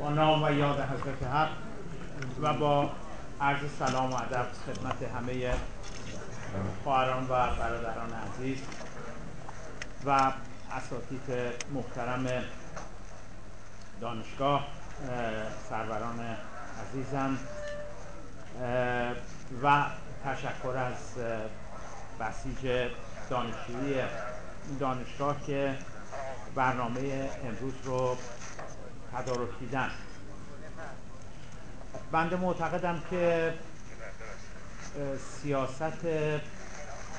با نام و یاد حضرت حق و با عرض سلام و ادب خدمت همه خواهران و برادران عزیز و اساتید محترم دانشگاه، سروران عزیزم و تشکر از بسیج دانشجویی دانشگاه که برنامه امروز رو تدارک دیدن. بنده معتقدم که سیاست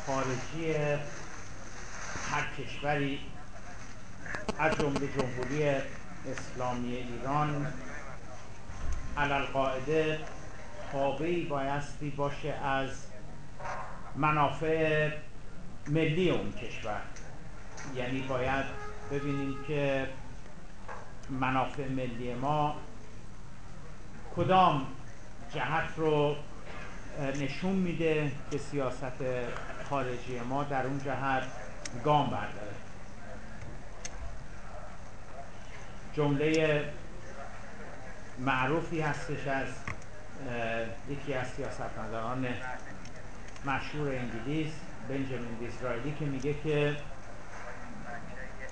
خارجی هر کشوری از جمله جمهوری اسلامی ایران علالقاعده تابعی بایستی باشه از منافع ملی اون کشور. یعنی باید ببینیم که منافع ملی ما کدام جهت رو نشون میده که سیاست خارجی ما در اون جهت گام برداره. جمله معروفی هستش از یکی از سیاستمداران مشهور انگلیس، بنجامین دیزرایلی، که میگه که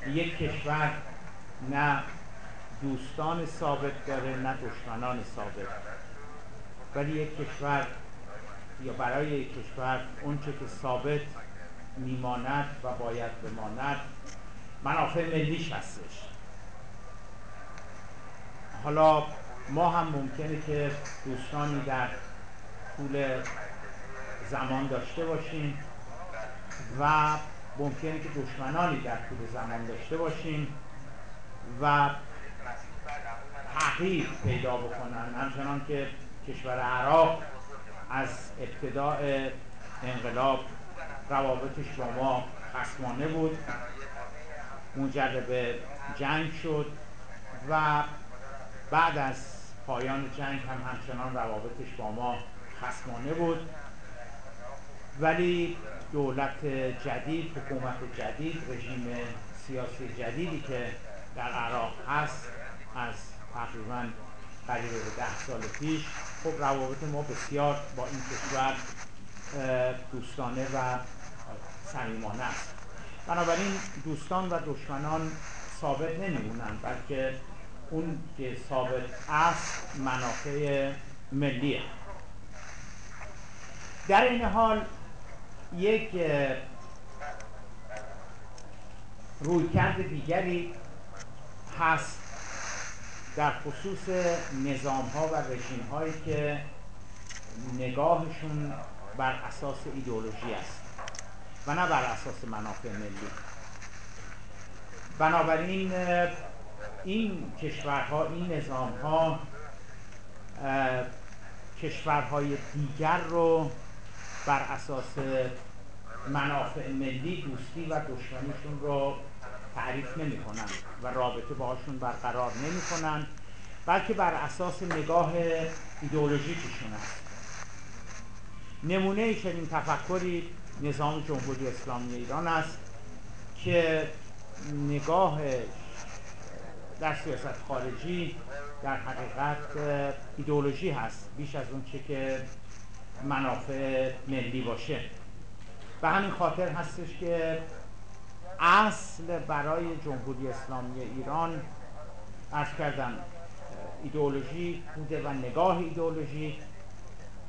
یک کشور نه دوستان ثابت داره نه دشمنان ثابت، ولی یک کشور یا برای یک کشور اونچه که ثابت میماند و باید بماند منافع ملیش هستش. حالا ما هم ممکنه که دوستانی در طول زمان داشته باشیم و ممکنه که دشمنانی در طول زمان داشته باشیم و تغییر پیدا بکنن، همچنان که کشور عراق از ابتداء انقلاب روابطش با ما خصمانه بود، منجر به جنگ شد و بعد از پایان جنگ هم همچنان روابطش با ما خصمانه بود. ولی دولت جدید، حکومت جدید، رژیم سیاسی جدیدی که در عراق هست از تقریباً قریب به 10 سال پیش، خب روابط ما بسیار با این کشور دوستانه و صمیمانه است. بنابراین دوستان و دشمنان ثابت نمیمونن، بلکه اون که ثابت است منافع ملیه. در این حال یک رویکرد دیگری هست در خصوص نظام‌ها و رژیم‌هایی که نگاهشون بر اساس ایدئولوژی است و نه بر اساس منافع ملی. بنابراین این کشورها، این نظام‌ها کشورهای دیگر رو بر اساس منافع ملی دوستی و دشمنیشون رو تعریف نمی کنن و رابطه باهاشون برقرار نمی کنن، بلکه بر اساس نگاه ایدئولوژیکشون است. نمونه چنین تفکری نظام جمهوری اسلامی ایران است که نگاه در سیاست خارجی در حقیقت ایدئولوژی هست بیش از اون چه که منافع ملی باشه. به همین خاطر هستش که اصل برای جمهوری اسلامی ایران، عرض کردم، ایدئولوژی بوده و نگاه ایدئولوژی،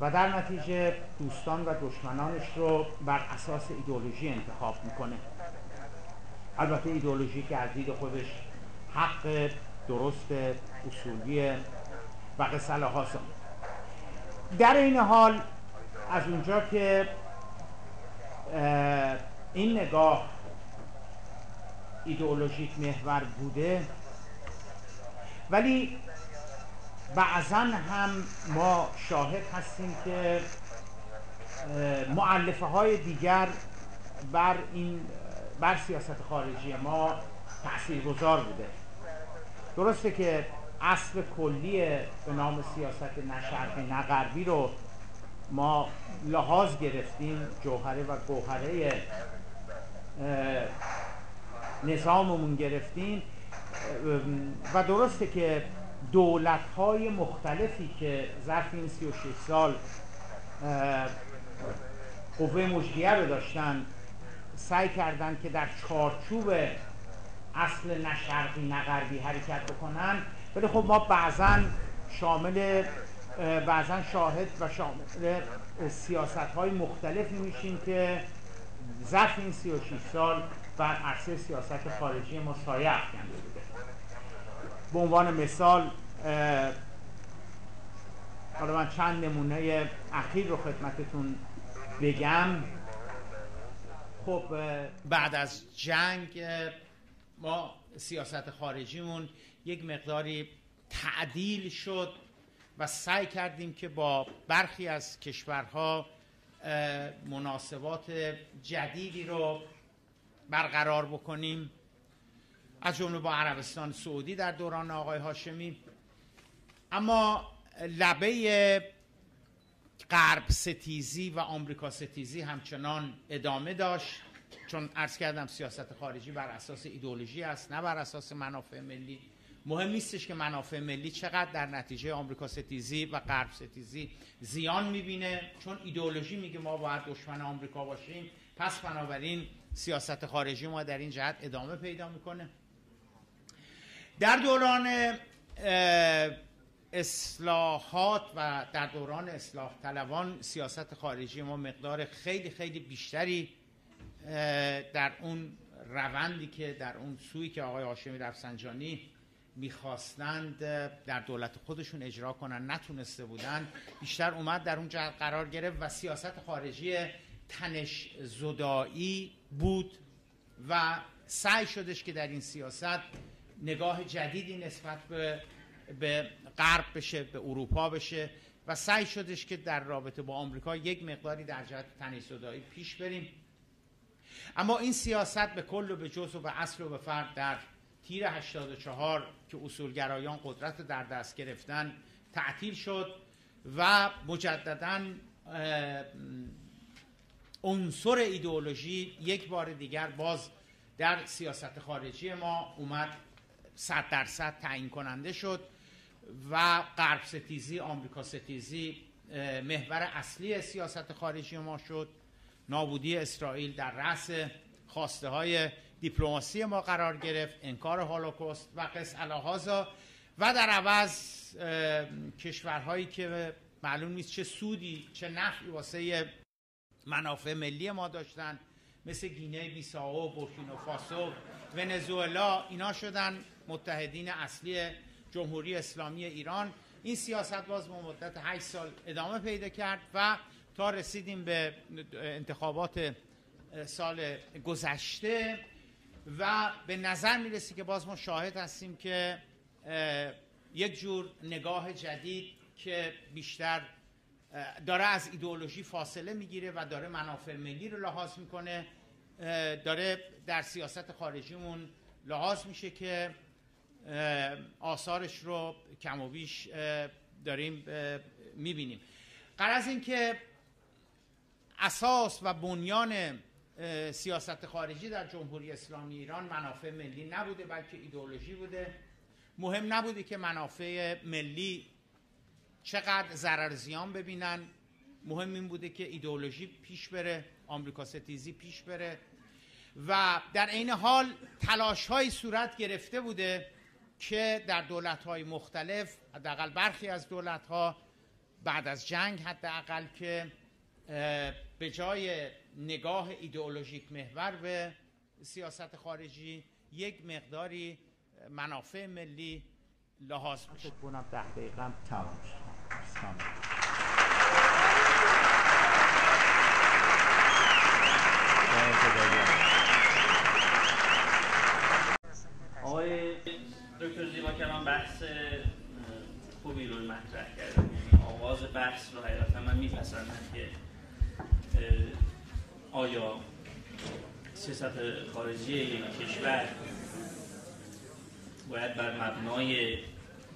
و در نتیجه دوستان و دشمنانش رو بر اساس ایدئولوژی انتخاب میکنه. البته ایدئولوژی که از دید خودش حق، درست، اصولی و قصه هاست. در این حال از اونجا که این نگاه ایدئولوژیک محور بوده، ولی بعضا هم ما شاهد هستیم که مؤلفه های دیگر بر سیاست خارجی ما تاثیرگذار بوده. درسته که اصل کلی به نام سیاست نه شرقی نه غربی رو ما لحاظ گرفتیم، جوهره و گوهره نظاممون گرفتیم، و درسته که دولت‌های مختلفی که ظرف این 36 سال قوه مجریه رو داشتن سعی کردن که در چارچوب اصل نه شرقی نه غربی حرکت بکنن، ولی خب ما بعضا شاهد و شامل سیاست‌های مختلفی میشیم که ظرف این 36 سال بر عرصه سیاست خارجی ما سایه افکنده بوده. به عنوان مثال حالا من چند نمونه اخیر رو خدمتتون بگم. خب بعد از جنگ ما سیاست خارجیمون یک مقداری تعدیل شد و سعی کردیم که با برخی از کشورها مناسبات جدیدی رو برقرار بکنیم، از جمله با عربستان سعودی در دوران آقای هاشمی. اما لبه غرب ستیزی و آمریکا ستیزی همچنان ادامه داشت، چون عرض کردم سیاست خارجی بر اساس ایدئولوژی است نه بر اساس منافع ملی. مهم نیستش که منافع ملی چقدر در نتیجه آمریکا ستیزی و غرب ستیزی زیان میبینه، چون ایدئولوژی میگه ما باید دشمن آمریکا باشیم، پس بنابراین سیاست خارجی ما در این جهت ادامه پیدا میکنه. در دوران اصلاحات و در دوران اصلاح طلبان سیاست خارجی ما مقدار خیلی خیلی بیشتری در اون روندی که در اون سویی که آقای هاشمی رفسنجانی میخواستند در دولت خودشون اجرا کنن نتونسته بودن، بیشتر اومد در اون جهت قرار گرفت و سیاست خارجی تنش زدایی بود و سعی شدش که در این سیاست نگاه جدیدی نسبت به غرب بشه، به اروپا بشه و سعی شدش که در رابطه با آمریکا یک مقداری در جهت تنش زدایی پیش بریم. اما این سیاست به کل و به جزء و به اصل و به فرد در تیر 84 که اصولگرایان قدرت در دست گرفتن تعطیل شد و مجدداً عنصر ایدئولوژی یک بار دیگر باز در سیاست خارجی ما اومد 100% تعیین کننده شد و غرب ستیزی، آمریکا ستیزی محور اصلی سیاست خارجی ما شد. نابودی اسرائیل در رأس خواسته های دیپلماسی ما قرار گرفت، انکار هولوکاست و قس الهازا، و در عوض کشورهایی که معلوم نیست چه سودی چه نفعی واسه منافع ملی ما داشتن مثل گینه بیساو، بورکینافاسو، ونزوئلا، اینا شدن متحدین اصلی جمهوری اسلامی ایران. این سیاست باز با مدت 8 سال ادامه پیدا کرد و تا رسیدیم به انتخابات سال گذشته و به نظر میرسی که باز ما شاهد هستیم که یک جور نگاه جدید که بیشتر داره از ایدئولوژی فاصله میگیره و داره منافع ملی رو لحاظ میکنه، داره در سیاست خارجیمون لحاظ میشه که آثارش رو کم و بیش داریم میبینیم. غرض این که اساس و بنیان سیاست خارجی در جمهوری اسلامی ایران منافع ملی نبوده بلکه ایدئولوژی بوده. مهم نبوده که منافع ملی چقدر ضرر زیان ببینن، مهم این بوده که ایدئولوژی پیش بره، آمریکا ستیزی پیش بره و در عین حال تلاش‌های صورت گرفته بوده که در دولت‌های مختلف، حداقل برخی از دولت‌ها بعد از جنگ حداقل، که به جای نگاه ایدئولوژیک محور به سیاست خارجی یک مقداری منافع ملی لحاظ بشه. کنم 10 دقیقه تمام شد. آقای دکتر زیبا کلام بحث خوبی رو مطرح کردن. یعنی آغاز بحث رو حقیقتا من میپسندم که آیا سیاست خارجی یک کشور باید بر مبنای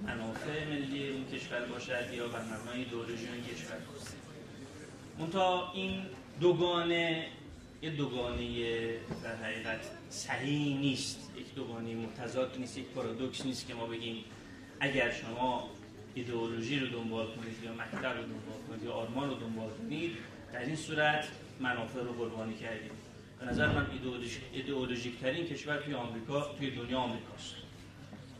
منافع ملی اون کشور باشد یا بر مبنای ایدئولوژی اون کشور باشد. منتها این دوگانه در حقیقت صحیح نیست، یک دوگانه متضاد نیست، یک پارادوکس نیست که ما بگیم اگر شما ایدئولوژی رو دنبال کنید یا مکتب رو دنبال کنید یا آرمان رو دنبال کنید، در این صورت منافع رو قربانی کردید. به نظر من ایدئولوژیک ترین کشور توی دنیا آمریکاست.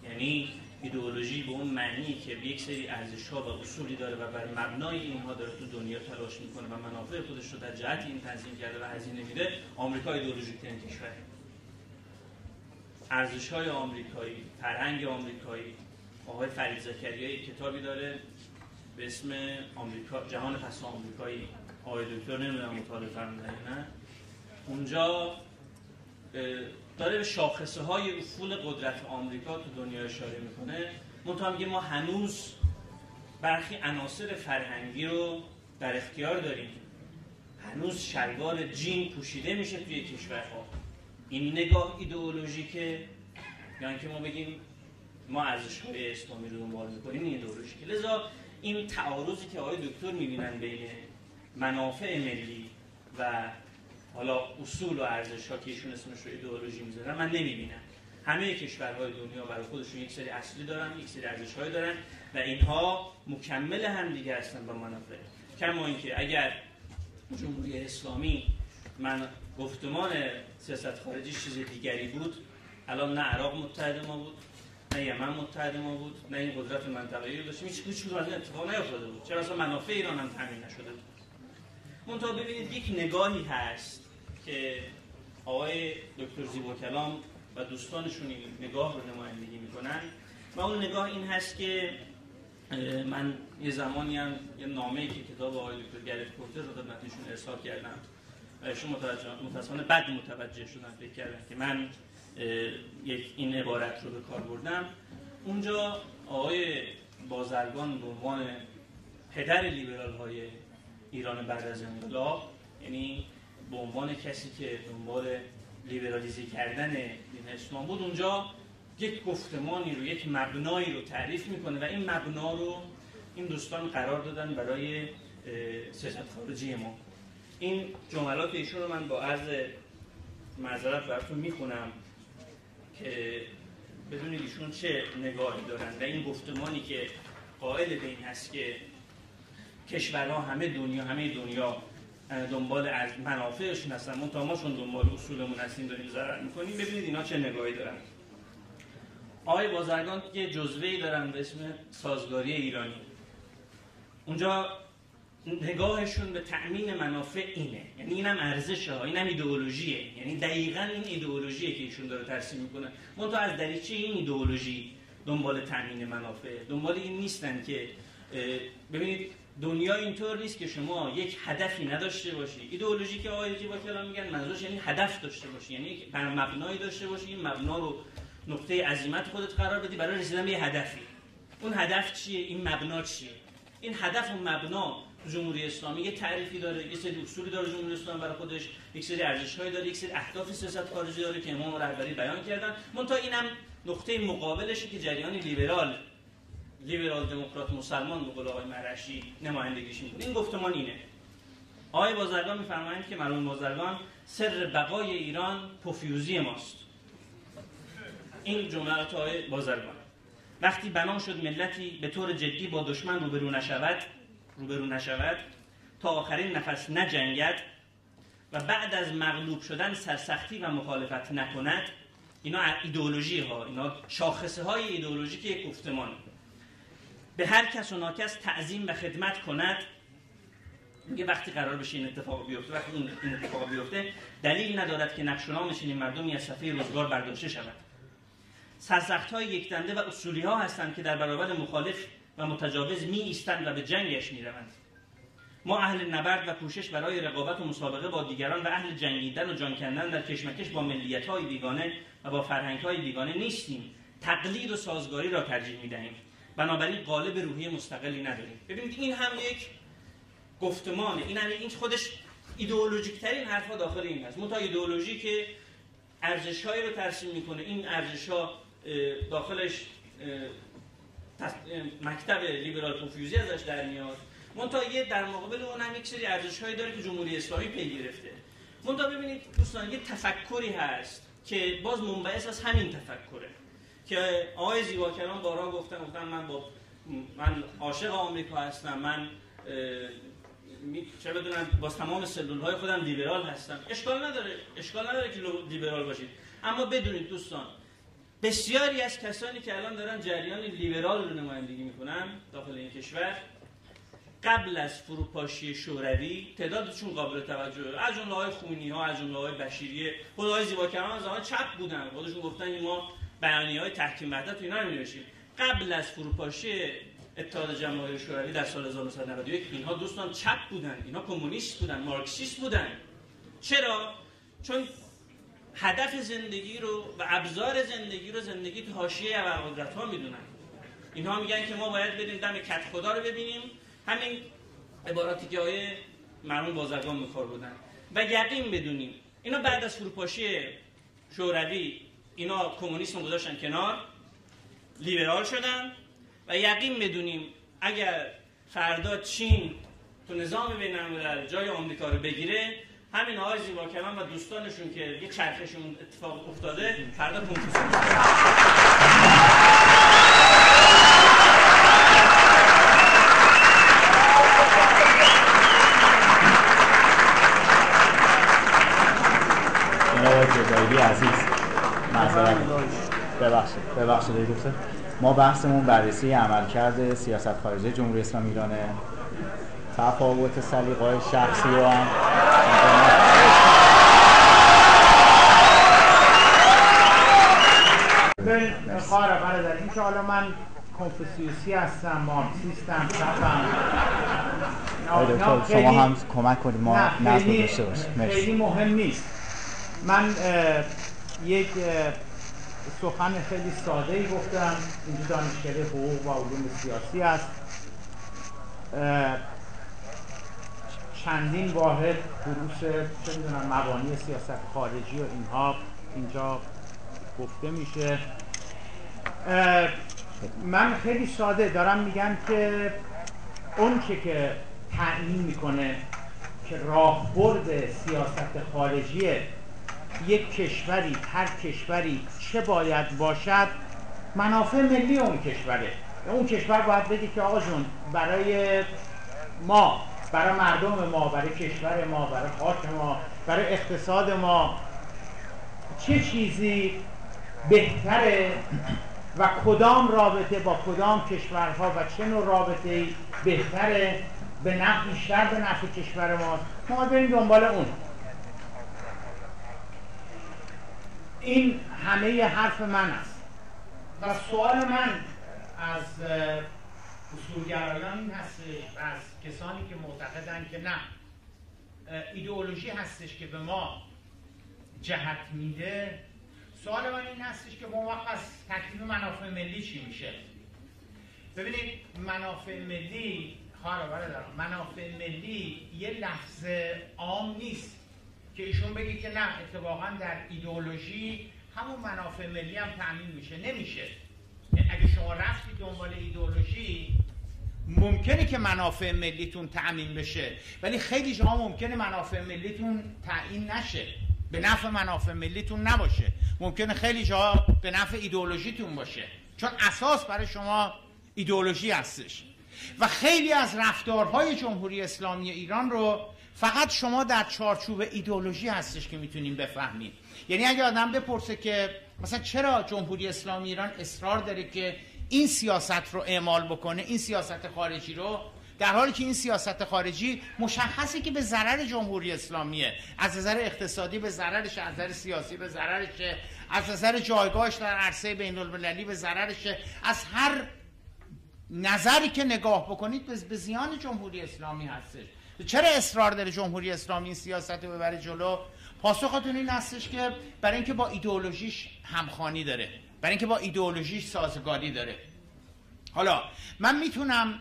یعنی ایدئولوژی به اون معنی که یک سری ارزش‌ها و اصولی داره و بر مبنای اینها داره تو دنیا تلاش میکنه و منافع خودش رو در جهت این تنظیم کرده و هزینه میده. آمریکا ایدئولوژیک ترین کشوره. ارزش‌های آمریکایی، فرهنگ آمریکایی. آقای فرید زکریایی کتابی داره به اسم آمریکا، جهان پس آمریکایی. آقای دکتر نمیدونم مطالعه فرمودن نه. اونجا داره به شاخصه‌های افول قدرت آمریکا تو دنیا اشاره میکنه. منتها میگه ما هنوز برخی عناصر فرهنگی رو در اختیار داریم. هنوز شلوار جین پوشیده میشه توی کشورها. این نگاه ایدئولوژیکه، یعنی که ما بگیم ما ارزش‌های اسلامی رو دنبال می‌کنیم، این ایدئولوژیکه. لذا این تعارضی که آقای دکتر می‌بینن بین منافع ملی و حالا اصول و ارزش‌ها که ایشون اسمش رو ایدئولوژی می‌ذارن، من نمی‌بینم. همه کشورهای دنیا برای خودشون یک سری اصلی دارن، یک سری ارزش‌های دارن و اینها مکمل هم دیگه هستن با منافع. کما اینکه اگر جمهوری اسلامی گفتمان سیاست خارجی چیز دیگری بود، الان نه عراق متحد ما بود، نه یمن متحد ما بود، نه این قدرت منطقه‌ای رو داشتیم، هیچ کدوم از این اتفاق نیفتاده بود. چرا اصلا منافع ایران هم تامین نشده بود. منتها ببینید یک نگاهی هست که آقای دکتر زیباکلام و دوستانشون این نگاه رو نمایندگی میکنن و اون نگاه این هست که من یه زمانی هم یه نامه‌ای که کتاب آقای دکتر گرت پورتر رو خدمتشون ارسال کردم و ایشون متأسفانه بعد متوجه شدن، فکر کردن که من این عبارت رو به کار بردم. اونجا آقای بازرگان به عنوان پدر لیبرال‌های ایران بعد از انقلاب، یعنی به عنوان کسی که دنبال لیبرالیزه کردن دین اسلام بود، اونجا یک گفتمانی رو، یک مبنایی رو تعریف میکنه و این مبنا رو این دوستان قرار دادن برای سیاست خارجی ما. این جملات ایشون رو من با عرض معذرت براتون میخونم که بدونید ایشون چه نگاهی دارن و این گفتمانی که قائل به این هست که کشورها همه دنیا دنبال منافعشون هستن، منتها ما چون دنبال اصولمون هستیم داریم ضرر میکنیم. ببینید اینا چه نگاهی دارن. آقای بازرگان که جزوه‌ای دارن به اسم سازگاری ایرانی، اونجا نگاهشون به تأمین منافع اینه، یعنی اینم ارزشه ها، اینم ایدئولوژیه، یعنی دقیقاً این ایدئولوژیه که ایشون داره ترسیم میکنه. منتها از دریچه این ایدئولوژی دنبال تأمین منافع، دنبال این نیستن که ببینید دنیا اینطور نیست که شما یک هدفی نداشته باشی. ایدئولوژی که آقای زیباکلام میگن منظورش یعنی هدف داشته باشی، یعنی بر مبنایی داشته باشی، این مبنا رو نقطه عزیمت خودت قرار بدی برای رسیدن به یه هدفی. اون هدف چیه؟ این مبنا چیه؟ این هدف و مبنا جمهوری اسلامی یه تعریفی داره، یه سری اصولی داره جمهوری اسلامی برای خودش، یک سری ارزش‌هایی داره، یک سری اهداف سیاست خارجی داره که امام رهبری بیان کردن. منتها اینم نقطه مقابلشه که جریان لیبرال دموکرات مسلمان به قول آقای مرشی نمایندگیش می‌کنه. این گفتمان اینه. آقای بازرگان می‌فرمایند که مرحوم بازرگان سر بقای ایران پفیوزی ماست. این جملات آقای بازرگان. وقتی بنا شد ملتی به طور جدی با دشمن روبرو نشود تا آخرین نفس نجنگد و بعد از مغلوب شدن سرسختی و مخالفت نکند، اینا ایدئولوژی ها، اینا شاخصه های ایدئولوژیک یک گفتمان. به هر کس و ناکس تعظیم و خدمت کند. میگه وقتی قرار بشه این اتفاق بیفته، وقتی این اتفاق بیفته، دلیل ندارد که نقش و نام چنین مردمی از صفحه روزگار برداشته شود. سرسخت‌های یکدنده و اصولی‌ها هستند که در برابر مخالف و متجاوز می ایستند و به جنگش می‌روند. ما اهل نبرد و کوشش برای رقابت و مسابقه با دیگران و اهل جنگیدن و جان کندن در کشمکش با ملیت‌های بیگانه و با فرهنگ‌های بیگانه نیستیم. تقلید و سازگاری را ترجیح می‌دهیم. بنابراین قالب روحی مستقلی نداریم. ببینید این هم یک گفتمانه، این خودش ایدئولوژیک ترین حرفا داخل این هست. منتها ایدئولوژی که ارزش‌هایی رو ترسیم می‌کنه، این ارزش‌ها داخلش مکتب لیبرال پوفیوزی ازش در میاد. منتها یه در مقابل اون هم یک سری ارزش‌هایی داره که جمهوری اسلامی پی گرفته. منتها ببینید دوستان یه تفکری هست که باز منبعث از همین تفکره. که آقای زیباکران بارها گفتن من عاشق آمریکا هستم، من چه بدونم با تمام سلول‌های خودم لیبرال هستم. اشکال نداره که لیبرال باشید، اما بدونید دوستان بسیاری از کسانی که الان دارن جریان لیبرال رو نمایندگی میکنن داخل این کشور قبل از فروپاشی شوروی تعدادشون قابل توجهه، از جمله آقای خمینی‌ها، از جمله آقای بشیری، خود آقای زیباکران زمان چپ بودن، خودشون گفتن ما بیانیه‌های تحکیم وحدت و اینا رو می‌نوشتیم. قبل از فروپاشی اتحاد جماهیر شوروی در سال 1991 اینها دوستان چپ بودن، اینها کمونیست بودن، مارکسیست بودن. چرا؟ چون هدف زندگی رو و ابزار زندگی رو زندگی تو حاشیه ابرقدرت‌ها میدونن. اینها میگن که ما باید بریم دم کت خدا رو ببینیم، همین عباراتی که آقای مرحوم بازرگان می‌کار بودن و یقین بدونیم اینا بعد از فروپاشی شوروی اینا کمونیسم رو گذاشتن کنار، لیبرال شدن و یقین بدونیم اگر فردا چین تو نظام بین‌الملل جای آمریکا رو بگیره، همین آقای زیباکران و دوستانشون که یه چرخشون اتفاق افتاده فردا کنفوسیوس جزایری عزیز ببخشید دکتر، ما بحثمون بررسی عملکرد سیاست خارجی جمهوری اسلامی ایرانه، تفاوت سلیقه‌های شخصی رو هم ببین خواهر برادر، این که حالا من کنفوسیوسی هستم، مارکسیستم، چپم، شما هم کمک کنید ما نظم داشته باشیم. خیلی مهم نیست. من یک سخن خیلی ساده‌ای گفتم، اینجا دانشکده حقوق و علوم سیاسی است. چندین واحد دروس چه می‌دونم مبانی سیاست خارجی و اینها اینجا گفته میشه. من خیلی ساده دارم میگم که اون که تعیین میکنه که راهبرد سیاست خارجی یک کشوری، هر کشوری چه باید باشد، منافع ملی اون کشوره. اون کشور باید بگه که آقا جون برای ما، برای مردم ما، برای کشور ما، برای خاک ما، برای اقتصاد ما چه چیزی بهتره و کدام رابطه با کدام کشورها و چه نوع رابطه‌ای بهتره، بیشتر به نفع کشور ماست، ما بریم دنبال اون. این همه حرف من است و سوال من از اصولگرایان این هستش، از کسانی که معتقدن که نه ایدئولوژی هستش که به ما جهت میده، سوال من این هستش که موقع از تکلیف منافع ملی چی میشه؟ ببینید منافع ملی، خواهر برادران، منافع ملی یه لفظ عام نیست که ایشون بگی که نه اتفاقا در ایدئولوژی همون منافع ملی هم تامین میشه. نمیشه. اگه شما رفتید دنبال ایدئولوژی ممکنه که منافع ملیتون تامین بشه، ولی خیلی جاها ممکنه منافع ملیتون تعیین نشه، به نفع منافع ملیتون نباشه، ممکنه خیلی جاها به نفع ایدئولوژیتون باشه، چون اساس برای شما ایدئولوژی هستش. و خیلی از رفتارهای جمهوری اسلامی ایران رو فقط شما در چارچوب ایدئولوژی هستش که میتونیم بفهمیم. یعنی اگه آدم بپرسه که مثلا چرا جمهوری اسلامی ایران اصرار داره که این سیاست رو اعمال بکنه، این سیاست خارجی رو، در حالی که این سیاست خارجی مشخصه که به ضرر جمهوری اسلامیه، از نظر اقتصادی به ضررش، از نظر سیاسی به ضررش، از نظر جایگاهش در عرصه بین المللی به ضررش، از هر نظری که نگاه بکنید به زیان جمهوری اسلامی هستش. چرا اصرار داره جمهوری اسلامی این سیاست رو ببره جلو؟ پاسختون این هستش که برای اینکه با ایدئولوژیش همخوانی داره، برای اینکه با ایدئولوژیش سازگاری داره. حالا من میتونم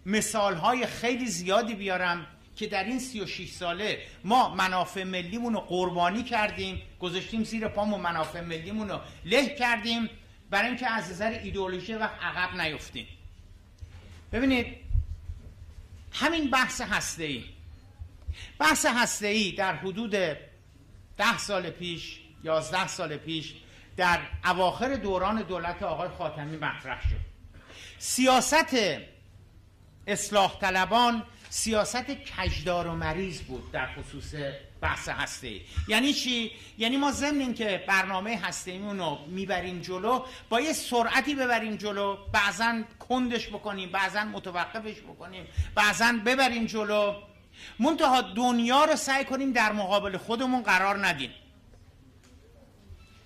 مثالهای خیلی زیادی بیارم که در این 36 ساله ما منافع ملیمون رو قربانی کردیم، گذاشتیم زیر پامون، منافع ملیمون رو له کردیم برای اینکه از نظر ایدئولوژی وقت عقب نیفتیم. ببینید همین بحث هسته‌ای در حدود 10 سال پیش، 11 سال پیش در اواخر دوران دولت آقای خاتمی مطرح شد. سیاست اصلاح طلبان سیاست کجدار و مریض بود در خصوص بحث هسته‌ای. یعنی چی؟ یعنی ما ضمن اینکه برنامه هسته‌ایمون رو میبریم جلو، با یه سرعتی ببریم جلو، بعضن کندش بکنیم، بعضن متوقفش بکنیم، بعضن ببریم جلو، منتها دنیا رو سعی کنیم در مقابل خودمون قرار ندیم.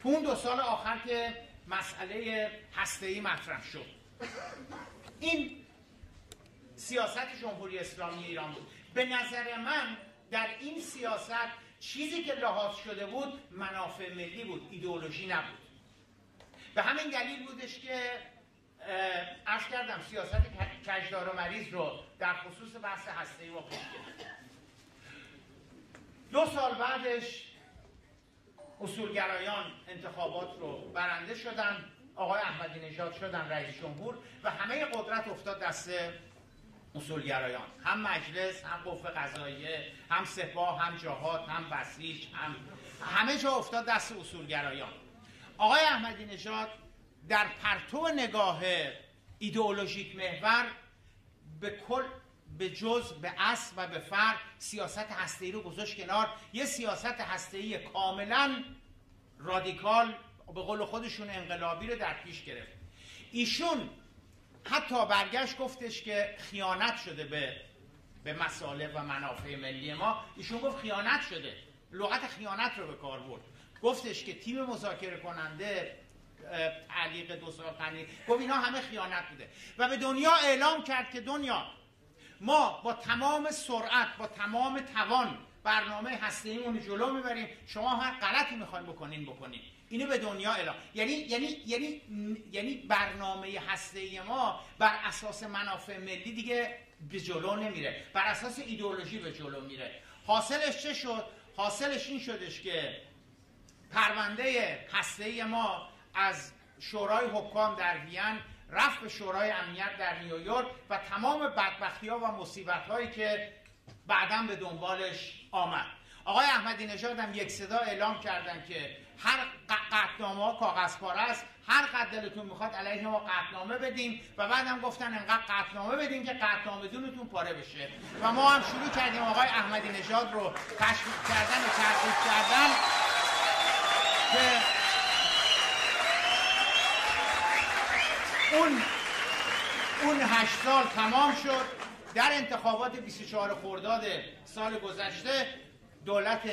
تو اون 2 سال آخر که مسئله هسته‌ای مطرح شد، این سیاست جمهوری اسلامی ایران بود. به نظر من در این سیاست چیزی که لحاظ شده بود منافع ملی بود، ایدئولوژی نبود. به همین دلیل بودش که عرض کردم سیاست کجدار و مریض رو در خصوص بحث هسته‌ای واقع کرد. 2 سال بعدش اصولگرایان انتخابات رو برنده شدن، آقای احمدی نژاد شدن رئیس جمهور و همه قدرت افتاد دست اصولگرایان، هم مجلس، هم قوه قضاییه، هم سپاه، هم جهاد، هم بسیج، همه جا افتاد دست اصولگرایان. آقای احمدی نژاد در پرتو نگاه ایدئولوژیک محور به کل، به جز، به اصل و به فرع سیاست هسته‌ای رو گذاشت کنار. یه سیاست هسته‌ای کاملا رادیکال، به قول خودشون انقلابی رو در پیش گرفت. ایشون حتی برگشت گفتش که خیانت شده به مصالح و منافع ملی ما. ایشون گفت خیانت شده، لغت خیانت رو به کار برد. گفتش که تیم مذاکره کننده تعلیق 2 سال قبل گفت اینا همه خیانت بوده و به دنیا اعلام کرد که دنیا، ما با تمام سرعت، با تمام توان برنامه هسته‌ایمون جلو میبریم، شما هر غلطی میخواین بکنین. اینو به دنیا اعلام. یعنی برنامه هسته‌ای ما بر اساس منافع ملی دیگه به جلو نمیره، بر اساس ایدئولوژی به جلو میره. حاصلش چه شد؟ حاصلش این شدش که پرونده هسته‌ای ما از شورای حکام در وین رفت به شورای امنیت در نیویورک و تمام بدبختی‌ها و مصیبت‌هایی که بعداً به دنبالش آمد. آقای احمدی نژاد هم یک صدا اعلام کردن که هر قطعنامه‌ها کاغذپاره است، هر قد دلتون میخواد علیه ما قطعنامه بدیم و بعدم گفتن انقدر قطعنامه بدیم که قطعنامه دونتون پاره بشه و ما هم شروع کردیم آقای احمدی نژاد رو تشویق کردن و ترغیب کردن که اون 8 سال تمام شد. در انتخابات 24 خرداد سال گذشته دولت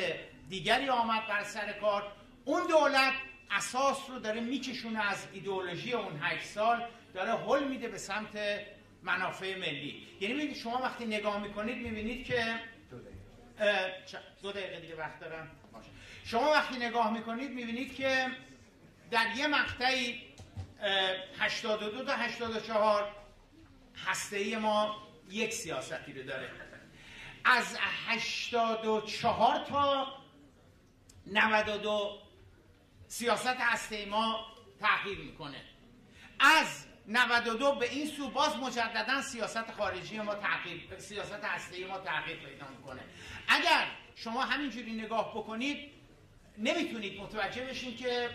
دیگری آمد بر سر کار. اون دولت اساس رو داره میکشونه از ایدئولوژی اون 8 سال، داره هل میده به سمت منافع ملی. یعنی میبینید شما وقتی نگاه میکنید میبینید که 2 دقیقه دیگه وقت دارم. شما وقتی نگاه میکنید میبینید که در یه مقطعی 82 تا 84 هسته‌ای ما یک سیاستی رو داره. از 84 تا 92 سیاست هسته‌ای ما تغییر میکنه. از 92 به این سو باز مجددا سیاست خارجی ما سیاست هسته‌ای ما تغییر پیدا میکنه. اگر شما همینجوری نگاه بکنید نمیتونید متوجه بشین که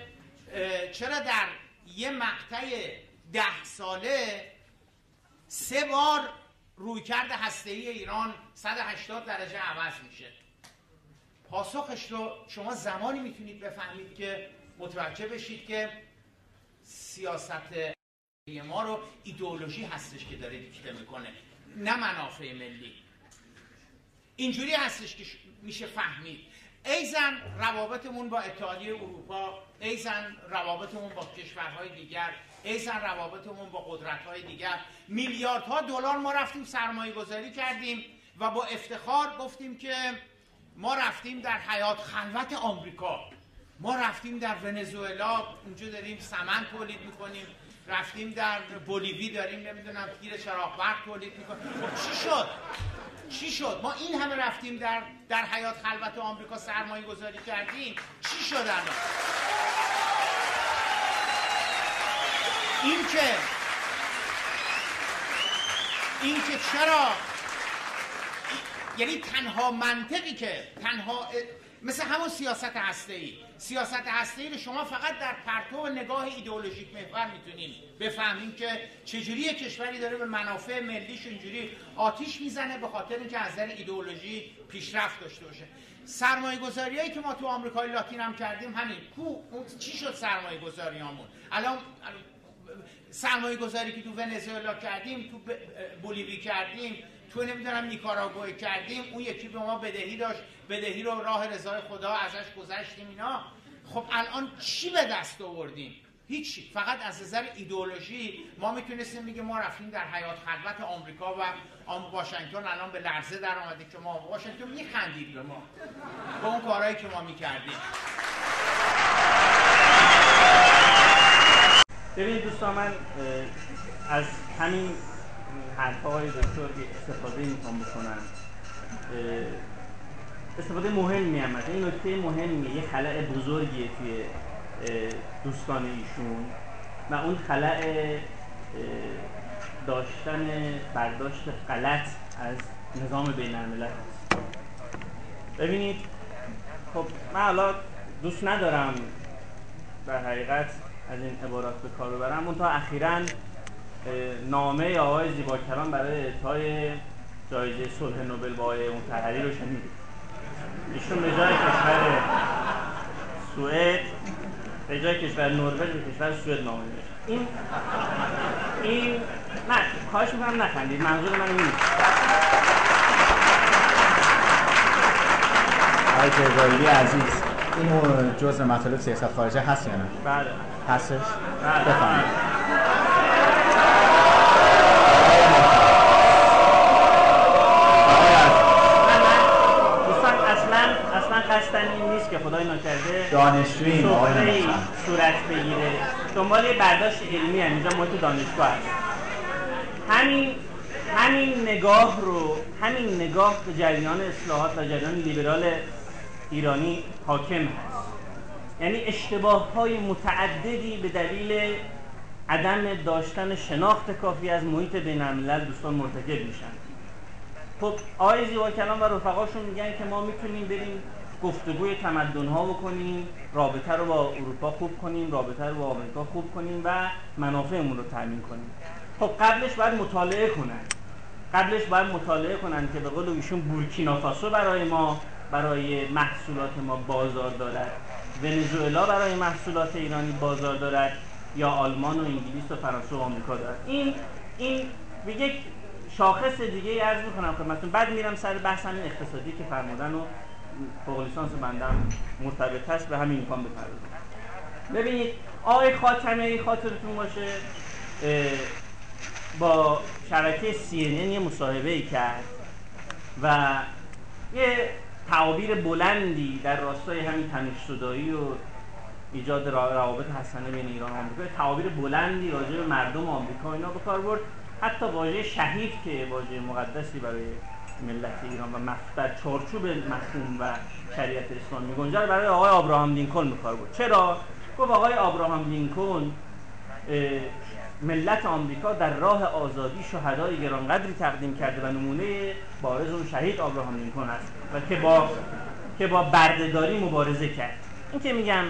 چرا در یه مقطع 10 ساله 3 بار رویکرد هسته‌ای ایران 180 درجه عوض میشه. پاسخش رو شما زمانی میتونید بفهمید که متوجه بشید که سیاست ما رو ایدئولوژی هستش که داره دیکته میکنه، نه منافع ملی. اینجوری هستش که میشه فهمید. ایزن روابطمون با اتحادیه اروپا، ایزن روابطمون با کشورهای دیگر، ایزن روابطمون با قدرت‌های دیگر، میلیاردها دلار ما رفتیم سرمایه گذاری کردیم و با افتخار گفتیم که ما رفتیم در حیات خلوت آمریکا، ما رفتیم در ونزوئلا اونجا داریم سمن تولید میکنیم، رفتیم در بولیوی داریم نمیدونم تیر چراغ برق تولید میکنیم. خب چی شد؟ ما این همه رفتیم در حیات خلوت آمریکا سرمایه گذاری کردیم، چی شد الان؟ این که چرا، یعنی تنها منطقی که مثل همون سیاست هسته‌ای. سیاست هسته‌ای رو شما فقط در پرتو نگاه ایدئولوژیک محور میتونین بفهمین که چجوری کشوری داره به منافع ملیش اینجوری آتیش میزنه به خاطر اینکه از نظر ایدئولوژی پیشرفت داشته باشه. سرمایه‌گذاریایی که ما تو آمریکای لاتین هم کردیم همین چی شد سرمایه‌گذاریامون؟ الان سرمایه‌گذاری که تو ونزوئلا کردیم، تو بولیوی کردیم، تو نمیدونم نیکاراگوئه کردیم، اون یکی به ما بدهی داشت، بدهی رو راه رضای خدا ازش گذشتیم اینا. خب الان چی به دست آوردیم؟ هیچی. فقط از نظر ایدئولوژی ما میتونستیم بگیم ما رفتیم در حیات خلوت آمریکا و واشنگتن الان به لرزه در اومده که ما واشنگتن میخندید به ما به اون کارهایی که ما میکردیم. ببینید دوستان، من از همین حرفای دکتر استفاده میخوام بکنم. استفاده مهمی هم هست. این نکته مهمیه، یه خلأ بزرگیه توی دوستان ایشون و اون خلأ داشتن برداشت غلط از نظام بین الملل هست. ببینید، خب من حالا دوست ندارم در حقیقت از این عبارات به کار ببرم، منتها اخیراً نامه آقای زیباکران برای اعطای جایزه صلح نوبل با آقای مطهری رو شنیدید. ایشون به جای کشور سوئد، به جای کشور نروژ به کشور سوئد نامه نوشت. این نه، خواهش می‌کنم نخندید، منظور من این نیست. آقای جبرائیلی عزیز، این جزء مطالب سیاست خارجه هست یا نه؟ بله. هستش؟ بله. بفرمایید. قصدن این نیست که خدای نکرده دانشجویی صورت بگیره، دنبال یه برداشت علمی هم اینجا محیط دانشگاه هست. همین نگاه به جریان اصلاحات و جریان لیبرال ایرانی حاکم هست. یعنی اشتباه‌های متعددی به دلیل عدم داشتن شناخت کافی از محیط بین الملل دوستان مرتکب میشن. خب آقای زیباکران و رفقاشون میگن که ما میتونیم بریم گفتگوی تمدن‌ها بکنیم، رابطه رو با اروپا خوب کنیم، رابطه رو با آمریکا خوب کنیم و منافعمون رو تامین کنیم. خب قبلش باید مطالعه کنن که به قول ایشون بورکینافاسو برای محصولات ما بازار دارد، ونزوئلا برای محصولات ایرانی بازار دارد، یا آلمان و انگلیس و فرانسه و آمریکا دارد. این یک شاخص دیگه عرض می‌کنم خدمتتون. بعد میرم سر بحث همین اقتصادی که فرمودن و فوق لیسانس بندم مرتبط هست، به همین امکان بپردازم. ببینید آقای خاتمی خاطرتون باشه با شبکه CNN یه مصاحبه‌ای کرد و یه تعابیر بلندی در راستای همین تنش‌زدایی و ایجاد روابط حسنه بین ایران و آمریکا، تعابیر بلندی راجع به مردم آمریکا اینا به کار برد. حتی واژه شهید که واژه مقدسی برای ملت ایران و در چارچوب مفهوم و شریعت اسلامی می‌گنجه برای آقای ابراهام لینکلن به کار برد. چرا؟ گفت آقای ابراهام لینکلن ملت آمریکا در راه آزادی شهدای گرانقدری تقدیم کرده و نمونه بارز اون شهید ابراهام لینکلن است و که با بردهداری مبارزه کرد. این که میگم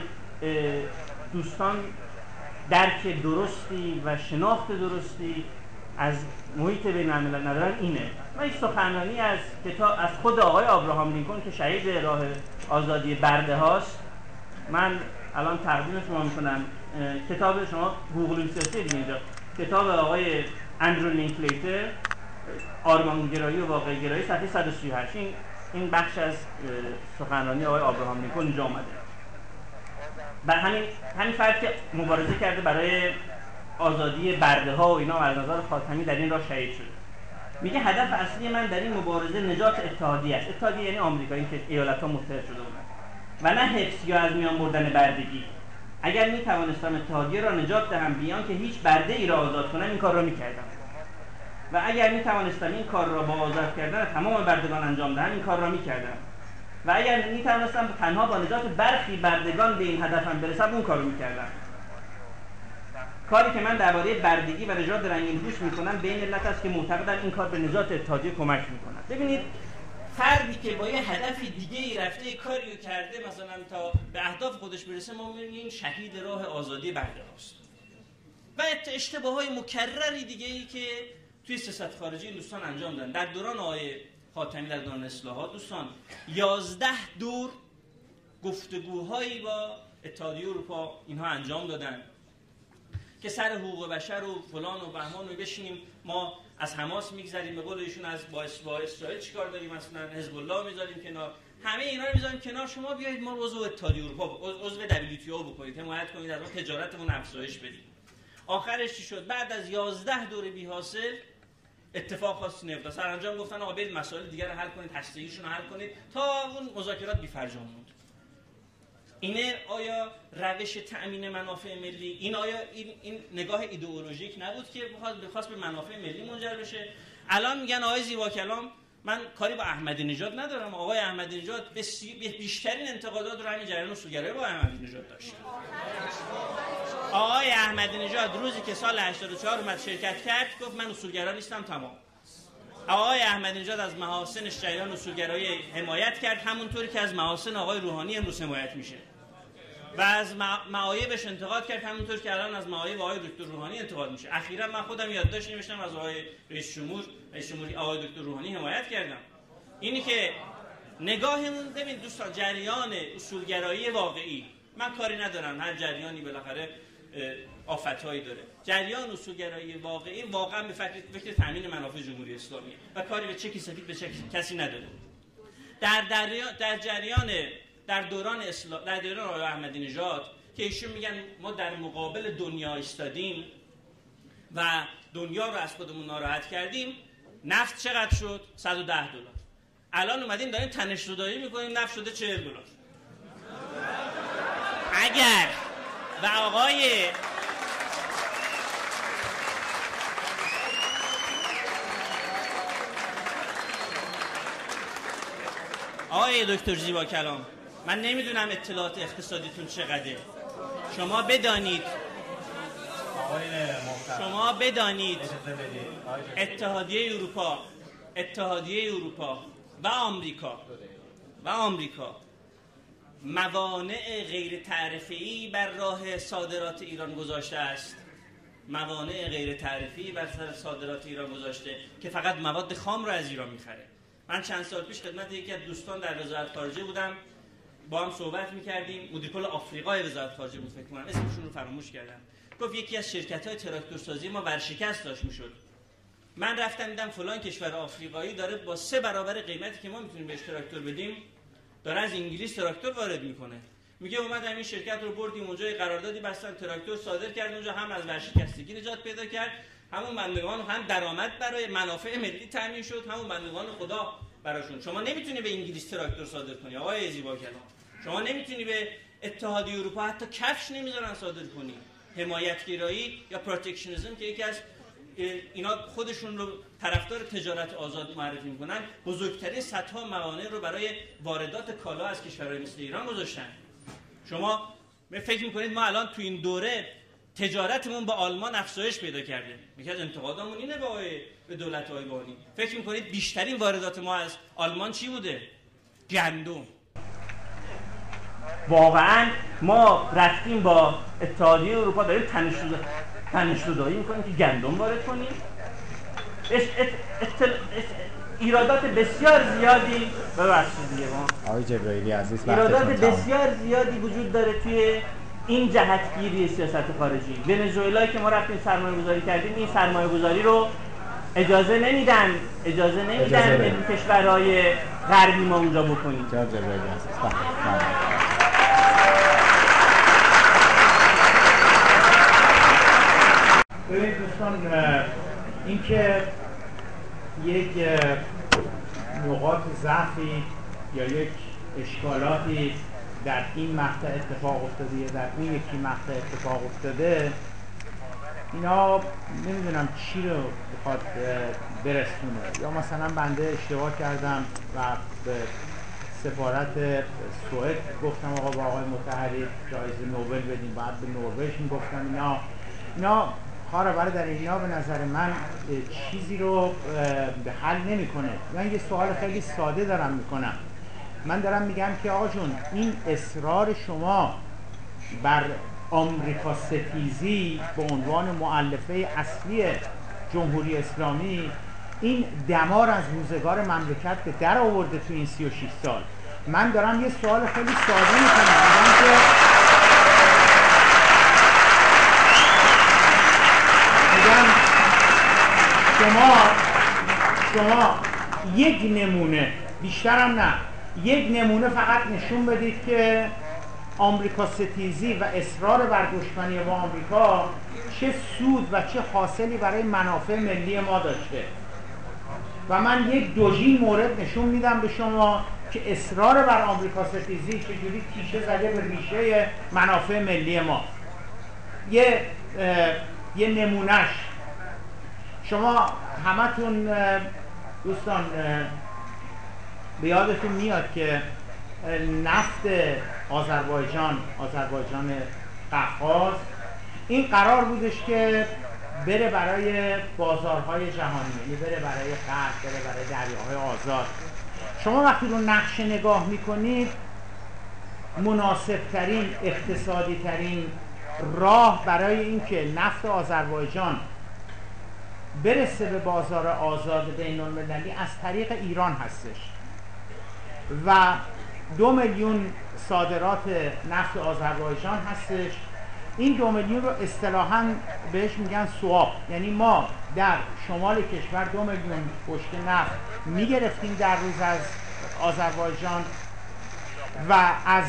دوستان درک درستی و شناخت درستی از محیط بین الملل ندارن اینه. و این سخنرانی از خود آقای ابراهام لینکلن که شهید راه آزادی برده هاست، من الان تقدیم شما میکنم. کتاب شما گوگل سیاسی دیگه اینجا، کتاب آقای اندرو لینکلیتر آرمانگرایی و واقع گرایی، صفحه 138. این بخش از سخنرانی آقای ابراهام لینکلن اینجا آمده. بر همین فرد که مبارزه کرده برای آزادی برده ها و اینا و از نظر خاتمی در این راه شهید شده. میگه هدف اصلی من در این مبارزه نجات اتحادیه است. اتحادیه یعنی آمریکا، این که ایالت‌ها متحد شده بودن، و نه حفظ یا از میان بردن بردگی. اگر می توانستم اتحادیه را نجات دهم بیان که هیچ برده ای را آزاد کنم، این کار را میکردم. و اگر می توانستم این کار را با آزاد کردن تمام بردگان انجام دهم، این کار را میکردم. و اگر می توانستم تنها با نجات برخی بردگان به این هدفم برسم، اون کار رو میکردم. کاری که من درباره بردگی و نژاد رنگین پوست میکنم به این علت است که معتقدم این کار به نجات اتحادیه کمک میکند. ببینید فردی که با یه هدف دیگه ای رفته کاریو کرده مثلا تا به اهداف خودش برسه، ما می‌بینیم شهید راه آزادی برده‌است. و اشتباه‌های مکرری دیگه ای که توی سیاست خارجی دوستان انجام دادن. در دوران آقای خاتمی، در دوران اصلاحات دوستان 11 دور گفتگوهایی با اتحادیه اروپا اینها انجام دادن که سر حقوق بشر و فلان و بهمان و بشینیم ما از حماس میگذریم، به قول ایشون از با اسرائیل چیکار داریم، مثلا حزب الله میذاریم کنار، همه اینا رو میذاریم کنار، شما بیایید ما عضو اتحادیه اروپا، عضو WTO بکنید، حمایت کنید از ما تجارتمون افزایش بدید. آخرش چی شد؟ بعد از 11 دور بی‌حاصل اتفاق خاصی نیفتاد. سرانجام گفتن آقا برید مسائل دیگر رو حل کنید، هسته‌ایشون رو حل کنید، تا اون مذاکرات بی‌فرجام موند. اینه آیا روش تأمین منافع ملی؟ این آیا این نگاه ایدئولوژیک نبود که بخواست به منافع ملی منجر بشه؟ الان میگن آقای زیبا کلام، من کاری با احمدی نژاد ندارم، آقای احمدی نژاد بیشترین انتقادات رو همین جریان اصولگرایی با احمدی نژاد داشت. آقای احمدی نژاد روزی که سال 84 اومد شرکت کرد گفت من اصولگرا نیستم، تمام. آقای احمدی نژاد از محاسنش جریان اصولگرایی حمایت کرد، همونطوری که از محاسن آقای روحانی امروز حمایت میشه. و از معایبش انتقاد کرد، همونطور که الان از معایب آقای دکتر روحانی انتقاد میشه. اخیراً من خودم یادداشت نوشتم از آقای رئیس جمهوری آقای دکتر روحانی حمایت کردم. اینی که نگاهمون، ببین دوستان، جریان اصولگرایی واقعی، من کاری ندارم، هر جریانی بالاخره آفت‌هایی داره. جریان اصولگرایی واقعی واقعا به فکر تامین منافع جمهوری اسلامی و کاری به چکی سفید به چک کسی نداره. در دوران آقای احمدی نژاد که ایشون میگن ما در مقابل دنیا ایستادیم و دنیا رو از خودمون ناراحت کردیم، نفت چقدر شد؟ $110. الان اومدیم داریم تنش‌زدایی میکنیم، نفت شده $40. اگر و آقای دکتر زیبا کلام، من نمیدونم اطلاعات اقتصادیتون چقدره. شما بدانید اتحادیه اروپا و آمریکا موانع غیر تعرفه‌ای بر راه صادرات ایران گذاشته است. موانع غیر تعرفه‌ای بر صادرات ایران گذاشته که فقط مواد خام رو از ایران میخره. من چند سال پیش خدمت یکی از دوستان در وزارت خارجه بودم، با هم صحبت می‌کردیم. مدیر کل آفریقای وزارت خارجه بود، فکر کنم اسمشون رو فراموش کردم. گفت یکی از شرکت‌های تراکتورسازی ما ورشکست داشت میشد. من رفتم دیدم فلان کشور آفریقایی داره با 3 برابر قیمتی که ما میتونیم بهش تراکتور بدیم داره از انگلیس تراکتور وارد میکنه. میگه اومدم این شرکت رو بردیم اونجا، قراردادی بستن، تراکتور صادر کرد اونجا، هم از ورشکستگی نجات پیدا کرد، همون بندگان هم درآمد برای منافع ملی تامین شد، همون بندگان خدا براشون. شما نمیتونی به انگلیس تراکتور صادر کنی آقای زیبا کلام، شما نمیتونی به اتحادیه اروپا حتی کفش نمیذارن صادر کنی. حمایتگرایی یا پروتکشنیسم که یکی از اینا خودشون رو طرفدار تجارت آزاد معرفی میکنن، بزرگترین صدها موانع رو برای واردات کالا از کشورهای مثل ایران گذاشتن. شما فکر میکنید ما الان تو این دوره تجارتمون با آلمان افزایش پیدا کرده؟ یکی از انتقادامون اینه به دولت آقای بانی. فکر میکنید بیشترین واردات ما از آلمان چی بوده؟ گندم. واقعا ما رفتیم با اتحادیه اروپا داریم تنش‌زدایی میکنیم که گندم وارد کنیم. ایرادات بسیار زیادی آقای جبرائیلی عزیز، ایرادات بسیار زیادی وجود داره توی این جهتگیری سیاست خارجی. ونزوئلایی که ما رفتیم سرمایه‌گذاری کردیم، این سرمایه‌گذاری رو اجازه نمیدن این کشورهای غربی ما اونجا بکنیم. جناب جبرائیلی عزیز، ببینید دوستان، اینکه یک نقاط ضعفی یا یک اشکالاتی در این مقطع اتفاق افتاده یا در این یکی مقطع اتفاق افتاده، اینا نمیدونم چی رو بخواد برسونه. یا مثلا بنده اشتباه کردم و به سفارت سوئد گفتم آقا با آقای مطهری جایزه نوبل بدیم، بعد به نروژ میگفتم. اینا برای در اینا به نظر من چیزی رو به حل نمیکنه. من یه سوال خیلی ساده دارم میکنم. من دارم میگم که آقا جون، این اصرار شما بر آمریکا ستیزی به عنوان مؤلفه اصلی جمهوری اسلامی، این دمار از روزگار مملکت به در آورده تو این 36 سال. من دارم یه سوال خیلی ساده میکنم، میگم شما یک نمونه، بیشترم نه، یک نمونه فقط نشون بدید که آمریکا ستیزی و اصرار بر دشمنی با آمریکا چه سود و چه حاصلی برای منافع ملی ما داشته. و من یک دوژین مورد نشون میدم به شما که اصرار بر آمریکا ستیزی چجوری تیشه زده به ریشه منافع ملی ما. یه نمونهش، شما همتون دوستان به یادتون میاد که نفت آذربایجان قفقاز، این قرار بودش که بره برای بازارهای جهانی، یعنی بره برای غرب، بره برای دریاهای آزاد. شما وقتی رو نقشه نگاه میکنید، مناسبترین، اقتصادی ترین راه برای اینکه نفت آذربایجان برسه به بازار آزاد بین المللی از طریق ایران هستش و 2 میلیون صادرات نفت آذربایجان هستش. این 2 میلیون رو اصطلاحاً بهش میگن سواب، یعنی ما در شمال کشور 2 میلیون بشکه نفت میگرفتیم در روز از آذربایجان و از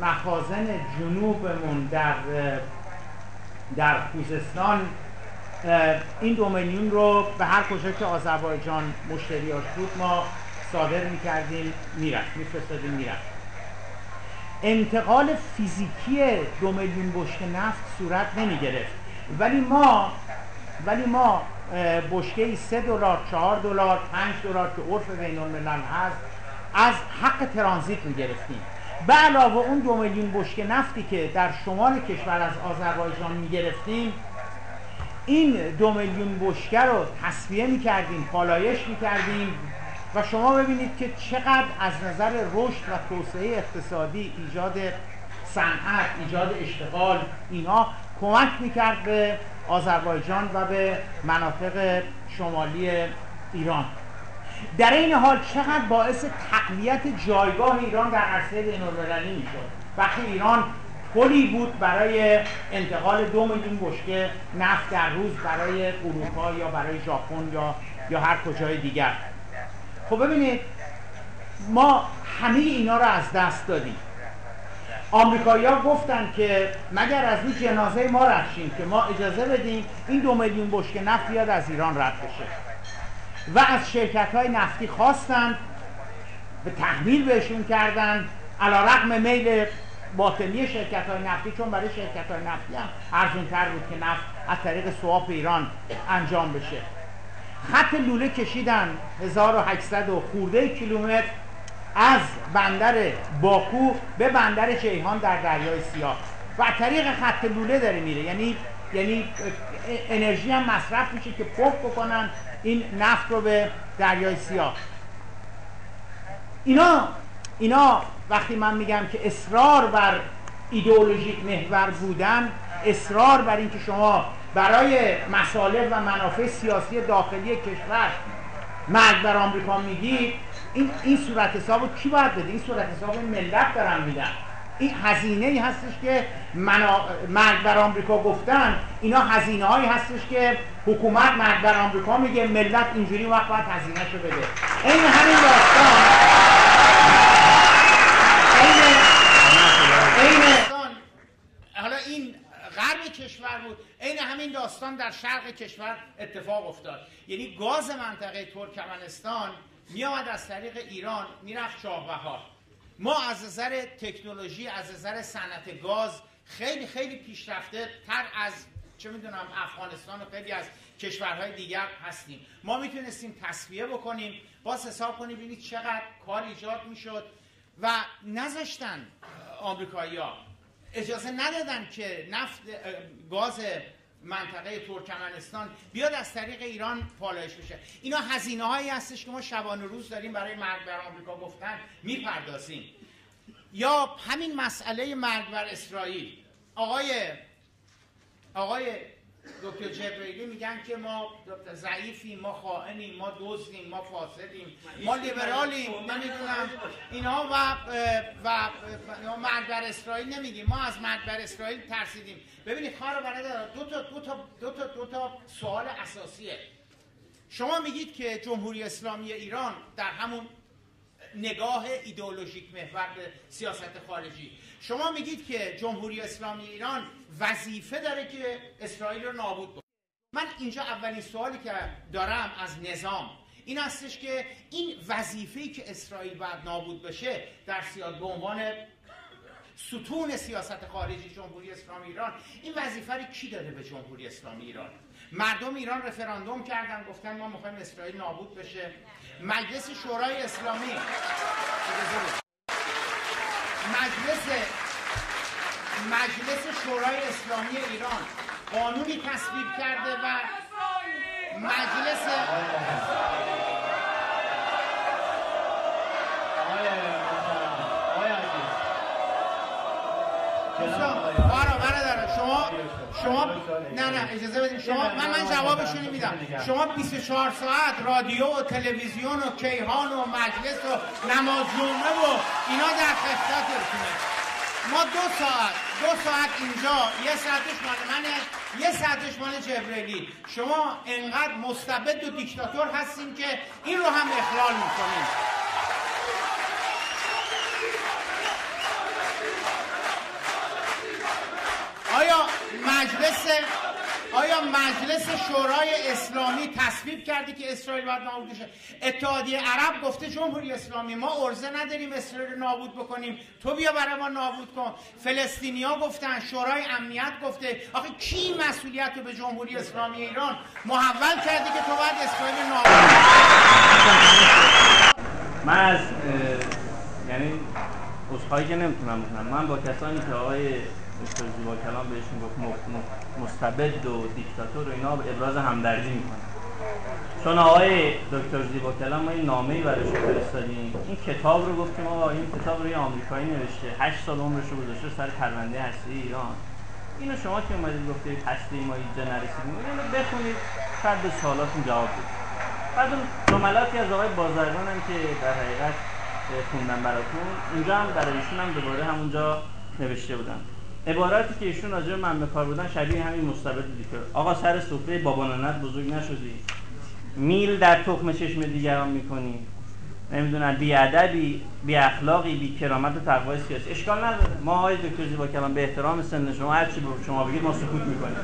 مخازن جنوبمون در خوزستان این 2 میلیون رو به هر کجا که آذربایجان مشتریاش بود ما صادر میکردیم، میفرستادیم میرفت. انتقال فیزیکی 2 میلیون بشکه نفت صورت نمیگرفت، ولی ما بشکه‌ای $3، $4، $5 که عرف بین الملل هست از حق ترانزیت میگرفتیم. به علاوه اون 2 میلیون بشکه نفتی که در شمال کشور از آذربایجان میگرفتیم، این 2 میلیون بشکه رو تصفیه میکردیم، پالایش میکردیم و شما ببینید که چقدر از نظر رشد و توسعه اقتصادی، ایجاد صنعت، ایجاد اشتغال، اینا کمک میکرد به آذربایجان و به مناطق شمالی ایران. در این حال چقدر باعث تقویت جایگاه ایران در عرصه بین‌المللی میشد وقتی ایران پلی بود برای انتقال 2 میلیون بشکه نفت در روز برای اروپا یا برای ژاپن یا هر کجای دیگر. خب ببینید، ما همه اینا رو از دست دادیم. آمریکایی‌ها گفتن که مگر از این جنازه ما رفتیم که ما اجازه بدیم این 2 میلیون بشکه نفت بیاد از ایران رد بشه و از شرکت‌های نفتی خواستن، به تحمیل بهشون کردن علیرغم میل باطنی شرکت‌های نفتی، چون برای شرکت‌های نفتی هم ارزان‌تر بود که نفت از طریق سواب ایران انجام بشه. خط لوله کشیدن 1800 و خورده کیلومتر از بندر باکو به بندر جیهان در دریای سیاه و از طریق خط لوله داره میره، یعنی انرژی هم مصرف میشه که پمپ بکنن این نفت رو به دریای سیاه. اینا وقتی من میگم که اصرار بر ایدئولوژیک محور بودن، اصرار بر اینکه شما برای مصالح و منافع سیاسی داخلی کشور مرگ بر آمریکا میگید، این صورت حسابو کی باید بده؟ این صورت حساب ملت دارن میدن. این هزینه ای هستش که مرگ بر آمریکا گفتن، اینا هزینه هایی هستش که حکومت مرگ بر آمریکا میگه، ملت اینجوری وقت باید هزینه شو بده. این همین داستان حالا این غرب کشور بود، عین همین داستان در شرق کشور اتفاق افتاد. یعنی گاز منطقه ترکمنستان میامد از طریق ایران میرفت چابهار. ما از نظر تکنولوژی، از نظر صنعت گاز خیلی خیلی پیشرفته تر از چه میدونم افغانستان و خیلی از کشورهای دیگر هستیم. ما میتونستیم تصفیه بکنیم، باز حساب کنیم ببینید چقدر کار ایجاد میشد و نذاشتن. آمریکایی‌ها اجازه ندادن که گاز منطقه ترکمنستان بیاد از طریق ایران پالایش بشه. اینا هزینه هایی هستش که ما شبانه روز داریم برای مرگ بر آمریکا گفتن میپردازیم. یا همین مسئله مرگ بر اسرائیل، آقای دکتر جبرئیلی میگن که ما ضعیفیم، ما خائنیم، ما دزدیم، ما فاسدیم، ما لیبرالیم، نمیدونم اینا و مرگ بر اسرائیل نمیگیم، ما از مرگ بر اسرائیل ترسیدیم. ببینید خواهر برادر، دو تا سوال اساسیه. شما میگید که جمهوری اسلامی ایران در همون نگاه ایدئولوژیک محور به سیاست خارجی، شما میگید که جمهوری اسلامی ایران وظیفه داره که اسرائیل رو نابود بکنه. من اینجا اولین سوالی که دارم از نظام این هستش که این وظیفه‌ای که اسرائیل باید نابود بشه در به عنوان ستون سیاست خارجی جمهوری اسلامی ایران، این وظیفه رو کی داده به جمهوری اسلامی ایران؟ مردم ایران رفراندوم کردن، گفتن ما میخوایم اسرائیل نابود بشه. مجلس شورای اسلامی مجلس شورای اسلامی ایران قانونی تصویب کرده و مجلس شما نه اجازه بدید، شما من جوابشون میدم. شما 24 ساعت رادیو و تلویزیون و کیهان و مجلس و نماز جمعه و اینا در خدمتتونه. ما 2 ساعت اینجا، 1 ساعتش مال منه، 1 ساعتش مال جبرئیلی. شما انقدر مستبد و دیکتاتور هستین که این رو هم اخلال میکنین. آیا مجلس شورای اسلامی تصویب کرده که اسرائیل باید نابود بشه؟ اتحادیه عرب گفته جمهوری اسلامی ما عرضه نداریم اسرائیل رو نابود بکنیم، تو بیا برای ما نابود کن. فلسطینیا گفتن، شورای امنیت گفته. آخه کی مسئولیت رو به جمهوری اسلامی ایران محول کرده که تو باید اسرائیل رو نابود کنی؟ من از یعنی عذرخواهی که نمیتونم بکنم. من با کسانی که آقای دکتر زیباکلام بهشون گفت مستبد و دیکتاتور و اینا ابراز همدردی میکنه. چون آقای دکتر زیباکلام ما این نامه‌ای براشون فرستادیم، این کتاب رو گفت که ما این کتاب رو یه آمریکایی نوشته، 8 سال عمرش رو گذاشته سر پرونده هسته‌ای ایران. اینو شما که اومدید گفتید هسته‌ای ما اینجا نرسیدیم، اینو بخونید شاید به سوالاتون جواب بدید. بعد اون جملاتی از آقای بازرگان هم که در حقیقت خوندم براتون، اینجا هم برای ایشون هم دوباره همونجا نوشته بودم. عباراتی که ایشون راجع به من به کار بودن شبیه همین مستبد دیکتاتور. آقا سر سفره بابانانت بزرگ نشدی، میل در تخم چشم دیگران میکنی، نمیدونم بی ادبی، بی اخلاقی، بی کرامت و تقوای سیاسی. اشکال نداره، ما آقای دکتر زیباکلام به احترام سن شما هر چی شما بگید ما سکوت میکنیم.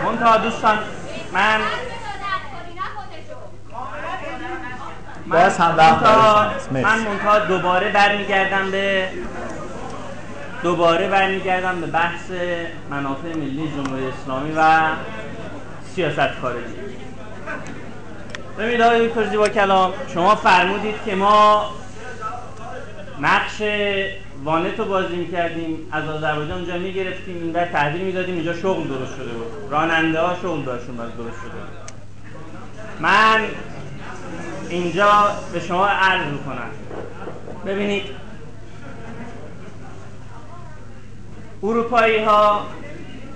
منتها دوستان من باز هم وقت من منتها دوباره برمیگردم به بحث منافع ملی جمهوری اسلامی و سیاست خارجی. ببینید آقای دکتر زیباکلام، شما فرمودید که ما نقش وانت رو بازی میکردیم، از آذربایجان اونجا میگرفتیم، این در تحویل میدادیم، اینجا شغل درست شده بود، راننده ها شغل داشتون درست شده بود. من اینجا به شما عرض میکنم، ببینید اروپایی ها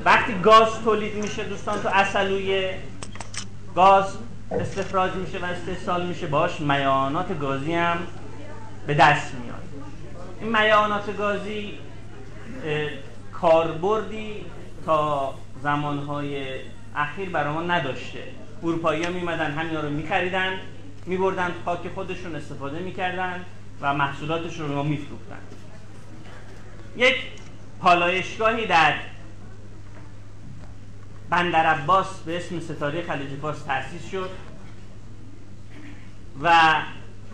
وقتی گاز تولید میشه دوستان، تو عسلویه گاز استخراج میشه و استحصال میشه، باش میعانات گازی هم به دست میاد. این میعانات گازی کاربردی تا زمانهای اخیر برای ما نداشته. اروپایی ها میمدن همینا رو میخریدن، میبردن خاک خودشون استفاده میکردن و محصولاتشون رو میفروختن. یک پالایشگاهی در بندر عباس به اسم ستاره خلیج فارس تأسیس شد و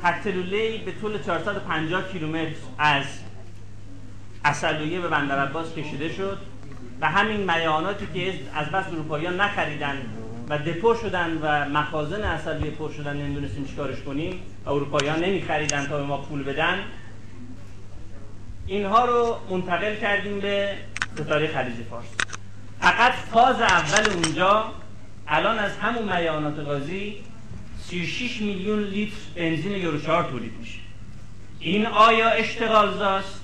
خط لوله‌ای به طول 450 کیلومتر از عسلویه به بندر عباس کشیده شد و همین میعاناتی که از بس اروپایی‌ها نخریدن و دپو شدن و مخازن عسلویه پر شدن، نمیدونستیم چیکارش کنیم، و اروپایی‌ها نمی‌خریدن تا به ما پول بدن، اینها رو منتقل کردیم به ستاره خلیج فارس. فقط فاز اول اونجا الان از همون میعانات غازی 36 میلیون لیتر بنزین یورو 4 تولید میشه. این آیا اشتغالزاست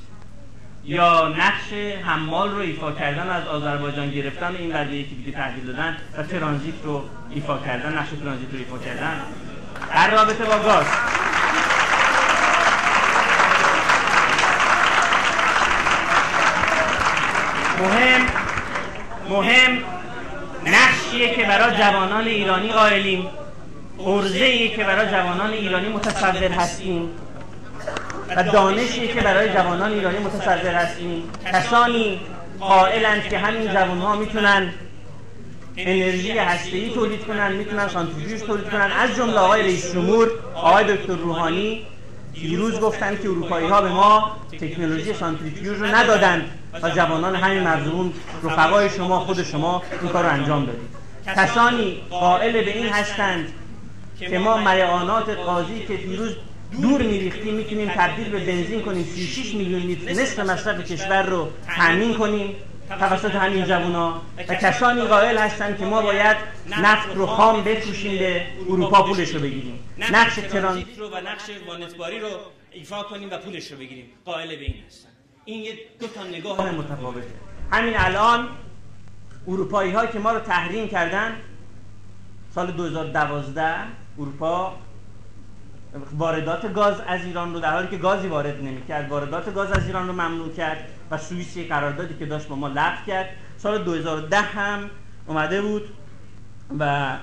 یا نقش حمال رو ایفا کردن، از آذربایجان گرفتن این ودیعی که دیگه تحویل دادن و ترانزیت رو ایفا کردن، نقش ترانزیت رو ایفا کردن در رابطه با گاز؟ مهم نقشیه که برای جوانان ایرانی قائلیم، عرضه‌ای که برای جوانان ایرانی متصور هستیم و دانشی که برای جوانان ایرانی متصور هستیم. کسانی قائلند که همین جوان‌ها میتونن انرژی هسته‌ای تولید کنن، میتونن سانتریفیوژ تولید کنن. از جمله آقای رئیس جمهور، آقای دکتر روحانی دیروز گفتن که اروپایی‌ها به ما تکنولوژی سانتریفیوژ رو ندادن و جوانان همین مرزبون، رفقای شما، خود شما این کار رو انجام دادید. کسانی قائل به این هستند که ما میعانات غازی که دیروز دور میریختیم میتونیم تبدیل به بنزین کنیم، 36 میلیون لیتر نصف مصرف کشور رو تامین کنیم توسط همین جوونا. و کسانی قائل هستند که ما باید نفت رو خام بفروشیم به اروپا پولش رو بگیریم، نقش ترانزیت رو و نقش وانتباری رو ایفا کنیم و پولش رو بگیریم. قائل به این هستن. این دو تا نگاه متفاوته. همین الان اروپایی ها که ما رو تحریم کردن، سال 2012 اروپا واردات گاز از ایران رو، در حالی که گازی وارد نمی‌کرد، واردات گاز از ایران رو ممنوع کرد و سوئیس قراردادی که داشت با ما لغو کرد. سال 2010 هم اومده بود و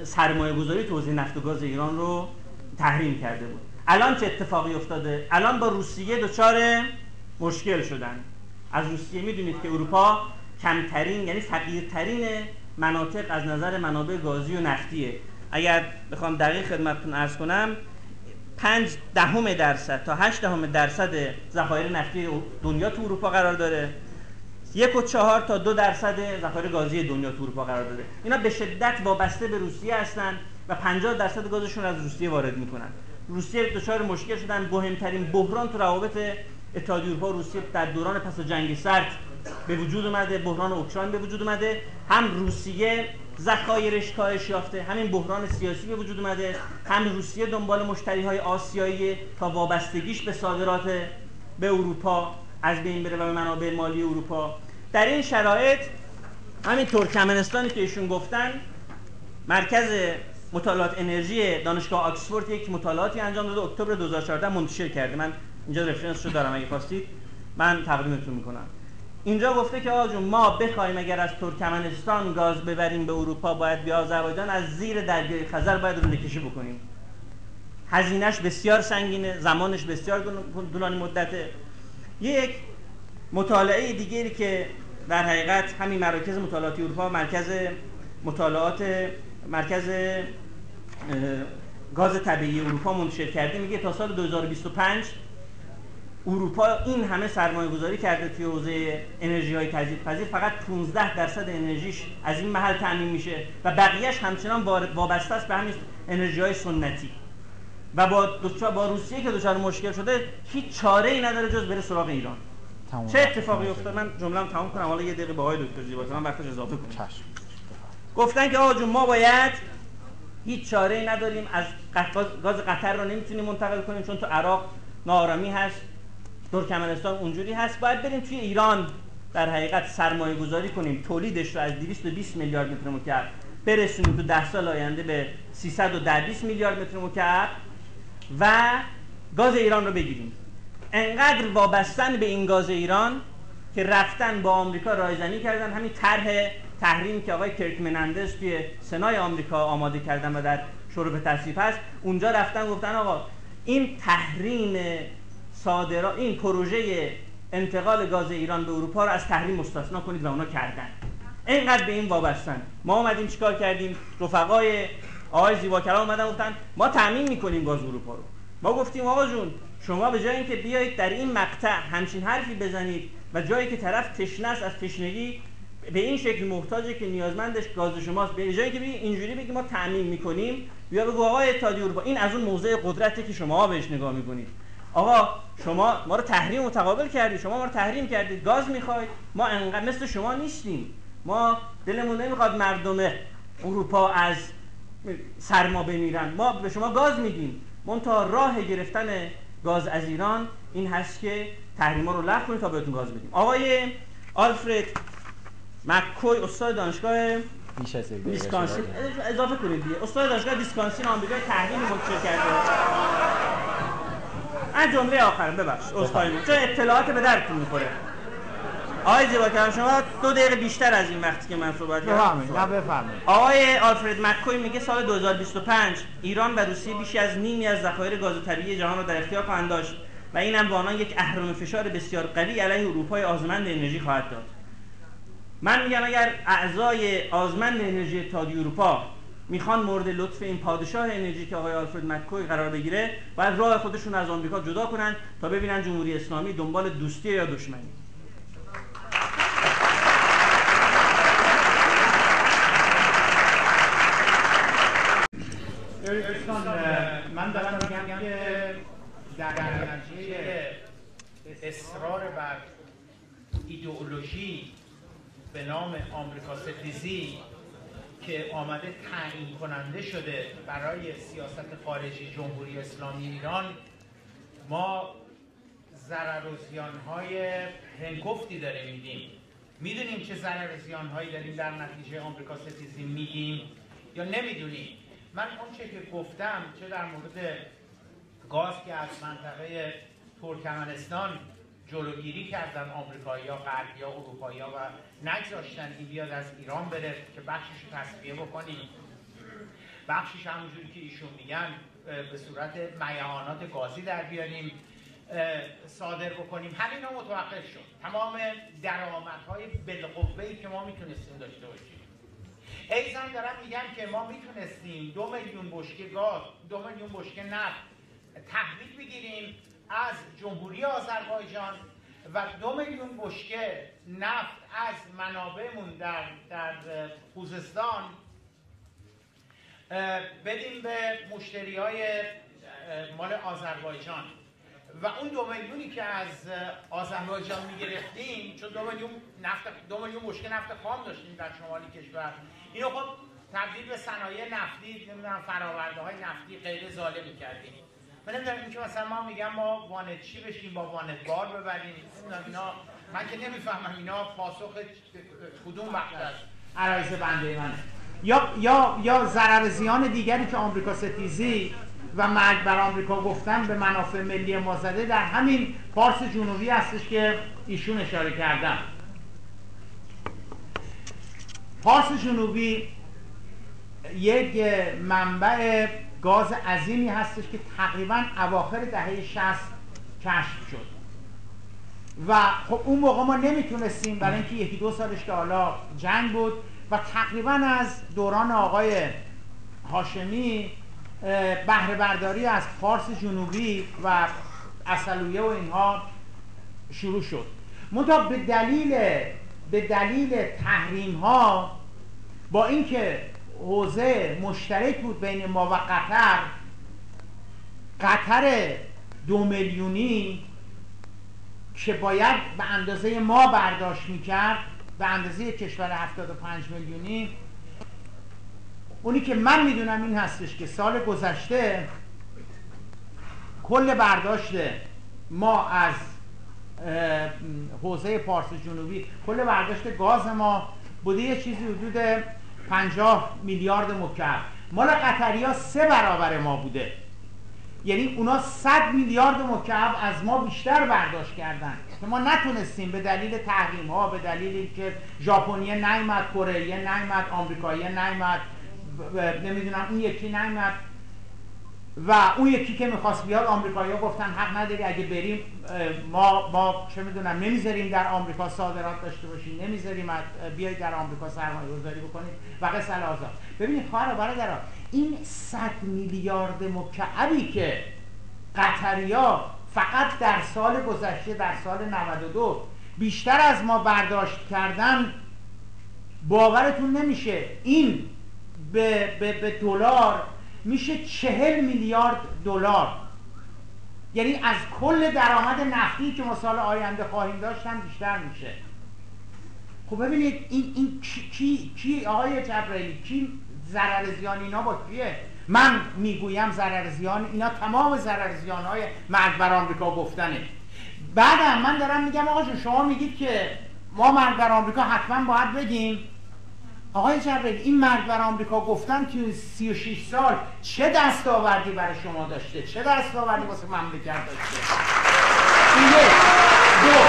سرمایه‌گذاری تو حوزه نفت و گاز ایران رو تحریم کرده بود. الان چه اتفاقی افتاده؟ الان با روسیه دچار مشکل شدن. از روسیه میدونید که اروپا کمترین، یعنی فقیرترین مناطق از نظر منابع گازی و نفتیه. اگر بخوام دقیق خدمتتون عرض کنم، 0.5% تا 0.8% ذخایر نفتی دنیا تو اروپا قرار داره، 1.4 تا 2% ذخایر گازی دنیا تو اروپا قرار داره. اینا به شدت وابسته به روسیه هستن و 50% گازشون از روسیه وارد میکنن. روسیه دچار مشکل شدن. مهمترین بحران تو روابط اتحادیه اروپا و روسیه در دوران پس از جنگ سرد به وجود اومده، بحران اوکراین به وجود اومده. هم روسیه ذخایرش کاهش یافته، همین بحران سیاسی به وجود اومده، هم روسیه دنبال مشتریهای آسیایی تا وابستگیش به صادرات به اروپا از بین بره و به منابع مالی اروپا. در این شرایط همین ترکمنستانی که ایشون گفتن، مرکز مطالعات انرژی دانشگاه آکسفورد یک مطالعاتی انجام داده، اکتبر 2014 منتشر کرده. من اینجا رفرنس رو دارم، اگه خواستید من تقدیمتون میکنم. اینجا گفته که آقا جون، ما بخوایم اگر از ترکمنستان گاز ببریم به اروپا، باید به آذربایجان از زیر دریای خزر باید رونه کشی بکنیم. هزینه‌اش بسیار سنگینه، زمانش بسیار طولانی مدته. یک مطالعه دیگری که در حقیقت همین مراکز مطالعاتی اروپا، مرکز گاز طبیعی اروپا منتشر کرده، میگه تا سال 2025 اروپا این همه سرمایه گذاری کرده توی حوزه انرژی های تجدیدپذیر، فقط 15% انرژیش از این محل تامین میشه و بقیهش همچنان وابسته است به همین انرژی های سنتی و با روسیه که دچار مشکل شده هیچ چاره ای نداره جز بره سراغ ایران. چه اتفاقی افتاد؟ من جمله‌ام تمام کنم، حالا یه دقیقه با آقای دکتر زیباتر من وقتش اضافه کنم. گفتن که آقا جون، ما باید هیچ چاره ای نداریم، از گاز قطر رو نمیتونیم منتقل کنیم چون تو عراق ناآرامی هست، ترکمنستان اونجوری هست، باید بریم توی ایران در حقیقت سرمایه گذاری کنیم، تولیدش رو از 220 میلیارد متر مکعب برسونیم تو 10 سال آینده به 320 میلیارد متر مکعب و گاز ایران رو بگیریم. انقدر وابستن به این گاز ایران که رفتن با آمریکا رایزنی کردن. همین طرح تحریم که آقای کرک منندز توی سنای آمریکا آماده کردن و در شورای به تصویب هست، اونجا رفتن گفتن آقا این تحریم صادرات، این پروژه انتقال گاز ایران به اروپا رو از تحریم مستثنا کنید و اونا کردن. اینقدر به این وابستن. ما اومدیم چیکار کردیم؟ رفقای آقای زیباکلام اومدن گفتن ما تامین میکنیم گاز اروپا رو. ما گفتیم آقا جون، شما به جای اینکه بیایید در این مقطع همچین حرفی بزنید و جایی که طرف تشنه است، از تشنگی به این شکل محتاجه که نیازمندش گاز شماست، به جای اینکه اینجوری بگید ما تامین میکنیم، بیا بگو آقای اتحادیه اروپا این از اون موضع قدرتی که شما بهش نگاه میکنید. آقا شما ما رو تحریم متقابل کردید، شما ما رو تحریم کردید، گاز میخواید، ما انقدر مثل شما نیستیم، ما دلمون نمیخواد مردم اروپا از سرما بمیرن، ما به شما گاز میدیم، منتها راه گرفتن گاز از ایران این هست که تحریما رو لغو کنید تا بهتون گاز بدیم. آقای آلفرد مک‌کوی استاد دانشگاه ویسکانسین، اضافه کنید دیگه، استاد دانشگاه ویسکانسین آمریکا تحریم منتشر کرده. من جمله آخرم ببخشید عذرخواهی می‌کنم چون اطلاعات به درتون می‌خوره. آقای زیباکرم شما 2 دقیقه بیشتر از این وقتی که من صحبت کردم بفرمایید. آقای آلفرد مک‌کوی میگه سال 2025 ایران و روسیه بیش از نیمی از ذخایر گاز طبیعی جهان را در اختیار خواهند داشت و اینم به آنان یک اهرم فشار بسیار قوی علیه اروپای آزمند انرژی خواهد داد. من میگم اگر اعضای آزمند انرژی اتحادیه اروپا میخوان مورد لطف این پادشاه انرژی که آقای آلفرد مک‌کوی قرار بگیره باید راه خودشون از آمریکا جدا کنن تا ببینن جمهوری اسلامی دنبال دوستی یا دشمنی. من دارم میگم که در نتیجه اصرار بر ایدئولوژی به نام آمریکا ستیزی که آمده تعیین کننده شده برای سیاست خارجی جمهوری اسلامی ایران، ما ضرر و زیان‌های هنگفتی داریم میدیم. میدونیم چه ضرر و زیان‌هایی داریم در نتیجه آمریکا ستیزی میگیم یا نمیدونیم؟ من اون چه که گفتم چه در مورد گاز که از منطقه ترکمنستان جلوگیری کردن آمریکایی‌ها، غربی‌ها، اروپایی‌ها و نگذاشتن این بیاد از ایران بره که بخشش رو تصفیه بکنیم، بخشش همونجوری که ایشون میگن به صورت میعانات گازی در بیاریم صادر بکنیم، همینا متوقف شد. تمام درآمدهای بالقوه‌ای که ما میتونستیم داشته باشیم. ایزن دارم میگم که ما میتونستیم 2 میلیون بشکه گاز، 2 میلیون بشکه نفت تحویل بگیریم از جمهوری آذربایجان و 2 میلیون بشکه نفت از منابعمون در خوزستان بدیم به مشتریای مال آذربایجان و اون 2 میلیونی که از آذربایجان میگرفتیم، چون 2 میلیون بشکه نفت خام داشتیم در شمالی کشور، اینو خب تبدیل به صنایع نفتی، نمیدونم فراورده های نفتی غیر ظالم می‌کردیم. من نمیدونم این که مثلا ما میگم ما وانتچی بشیم با وانتبار ببریم، اینا من که نمیفهمم اینا پاسخ کدوم وقت است عرایض بنده منه. یا ضرر زیان دیگری که آمریکا ستیزی و مرگ بر آمریکا گفتن به منافع ملی ما زده در همین پارس جنوبی هستش که ایشون اشاره کردن. پارس جنوبی یک منبع گاز عظیمی هستش که تقریبا اواخر دهه 60 کشف شد و خب اون موقع ما نمیتونستیم برای اینکه 1-2 سالش که حالا جنگ بود و تقریبا از دوران آقای هاشمی بهره برداری از فارس جنوبی و عسلویه و اینها شروع شد. منتها به دلیل تحریم ها، با اینکه حوزه مشترک بود بین ما و قطر 2 میلیونی که باید به اندازه ما برداشت میکرد به اندازه کشور 75 میلیونی، اونی که من میدونم این هستش که سال گذشته کل برداشت ما از حوزه پارس جنوبی، کل برداشت گاز ما بوده یه چیزی حدود 50 میلیارد مکعب. مال قطری‌ها 3 برابر ما بوده، یعنی اونا 100 میلیارد مکعب از ما بیشتر برداشت کردن که ما نتونستیم به دلیل تحریم ها، به دلیل اینکه ژاپنیه نیامد، کره نیامد، آمریکایی نیامد، نمیدونم اون یکی نیامد و اون یکی که میخواست بیاد آمریکایی‌ها گفتن حق نداری، اگه بریم ما چه میدونم نمیذاریم در آمریکا صادرات داشته باشیم، نمیذاریم بیاید در آمریکا سرمایه‌گذاری بکنید و قصه آزاد. ببینید خواهر و برادران، این 100 میلیارد مکعبی که قطری‌ها فقط در سال گذشته، در سال 92 بیشتر از ما برداشت کردن، باورتون نمیشه این به دلار میشه 40 میلیارد دلار. یعنی از کل درآمد نفتی که ما سال آینده خواهیم داشت هم بیشتر میشه. خب ببینید این کی آقای جبرائیلی، کی ضرر زیان اینا با کیه؟ من میگویم ضرر زیان اینا تمام ضرر زیان های مرگ بر آمریکا گفتنه. بعدم من دارم میگم آقا جون شما میگید که ما مرگ بر آمریکا حتما باید بگیم. آقای جبرائیلی این مرگ بر آمریکا گفتن که 36 سال چه دستاوردی برای شما داشته؟ چه دستاوردی واسه مملکت داشته؟ این یک. دو،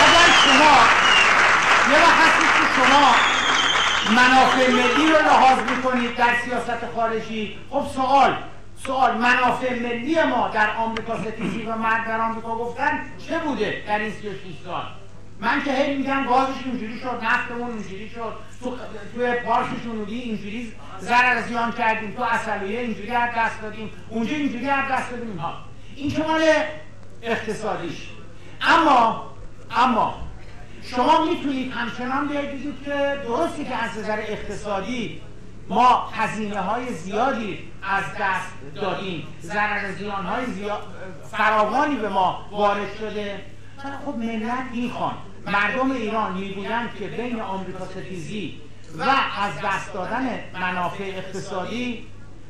اگر شما یه وقت هستید که شما منافع ملی رو لحاظ میکنید در سیاست خارجی، خب سوال منافع ملی ما در آمریکا ستیزی و مرگ بر آمریکا گفتن چه بوده در این 36 سال؟ من که هی میگم گازش اینجوری شد، نفتمون اینجوری شد، توی پارک جنوبی اینجوری ضرر زیان کردیم، تو عسلویه اینجوری از دست دادیم، اونجا اینجوری از دست دادیم. اینها این که مال اقتصادیش. اما شما میتونید همچنان بگید که درستی که از نظر اقتصادی ما هزینه‌های زیادی از دست دادیم، ضرر زیان‌های فراوانی به ما وارد شده. خب ملت میخوان، مردم ایران میگویند که بین آمریکا ستیزی و از دست دادن منافع اقتصادی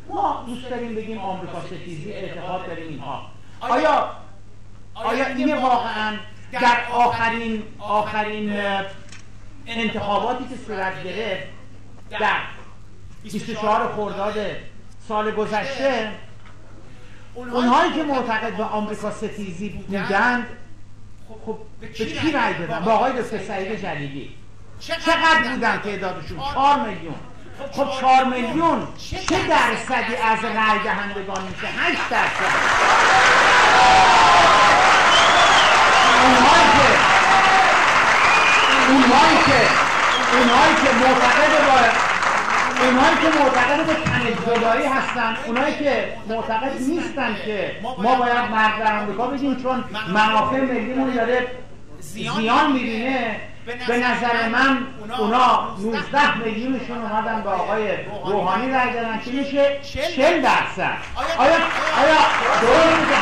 ما دوست داریم بگیم آمریکا ستیزی، اعتقاد داریم اینها. آیا این واقعا در آخرین انتخاباتی که صورت گرفت در 24 خرداد سال گذشته، اونهایی که معتقد به آمریکا ستیزی بودند خب به کی رأی دادن؟ با آقای دکتر سعید جلیلی. چقدر بودن تعدادشون؟ 4 میلیون. خب 4 میلیون چه درصدی از رأی دهندگان میشه؟ 8%. اونهایی که معتقد به تن جدایی هستن، اونهایی که معتقد نیستن که ما باید مرگ بر آمریکا بگیم چون منافع ملیمون داره زیان میبینه، به نظر من اونا 19 میلیونشون اومدن به آقای روحانی رای دادن که میشه 40%. آیا درسته که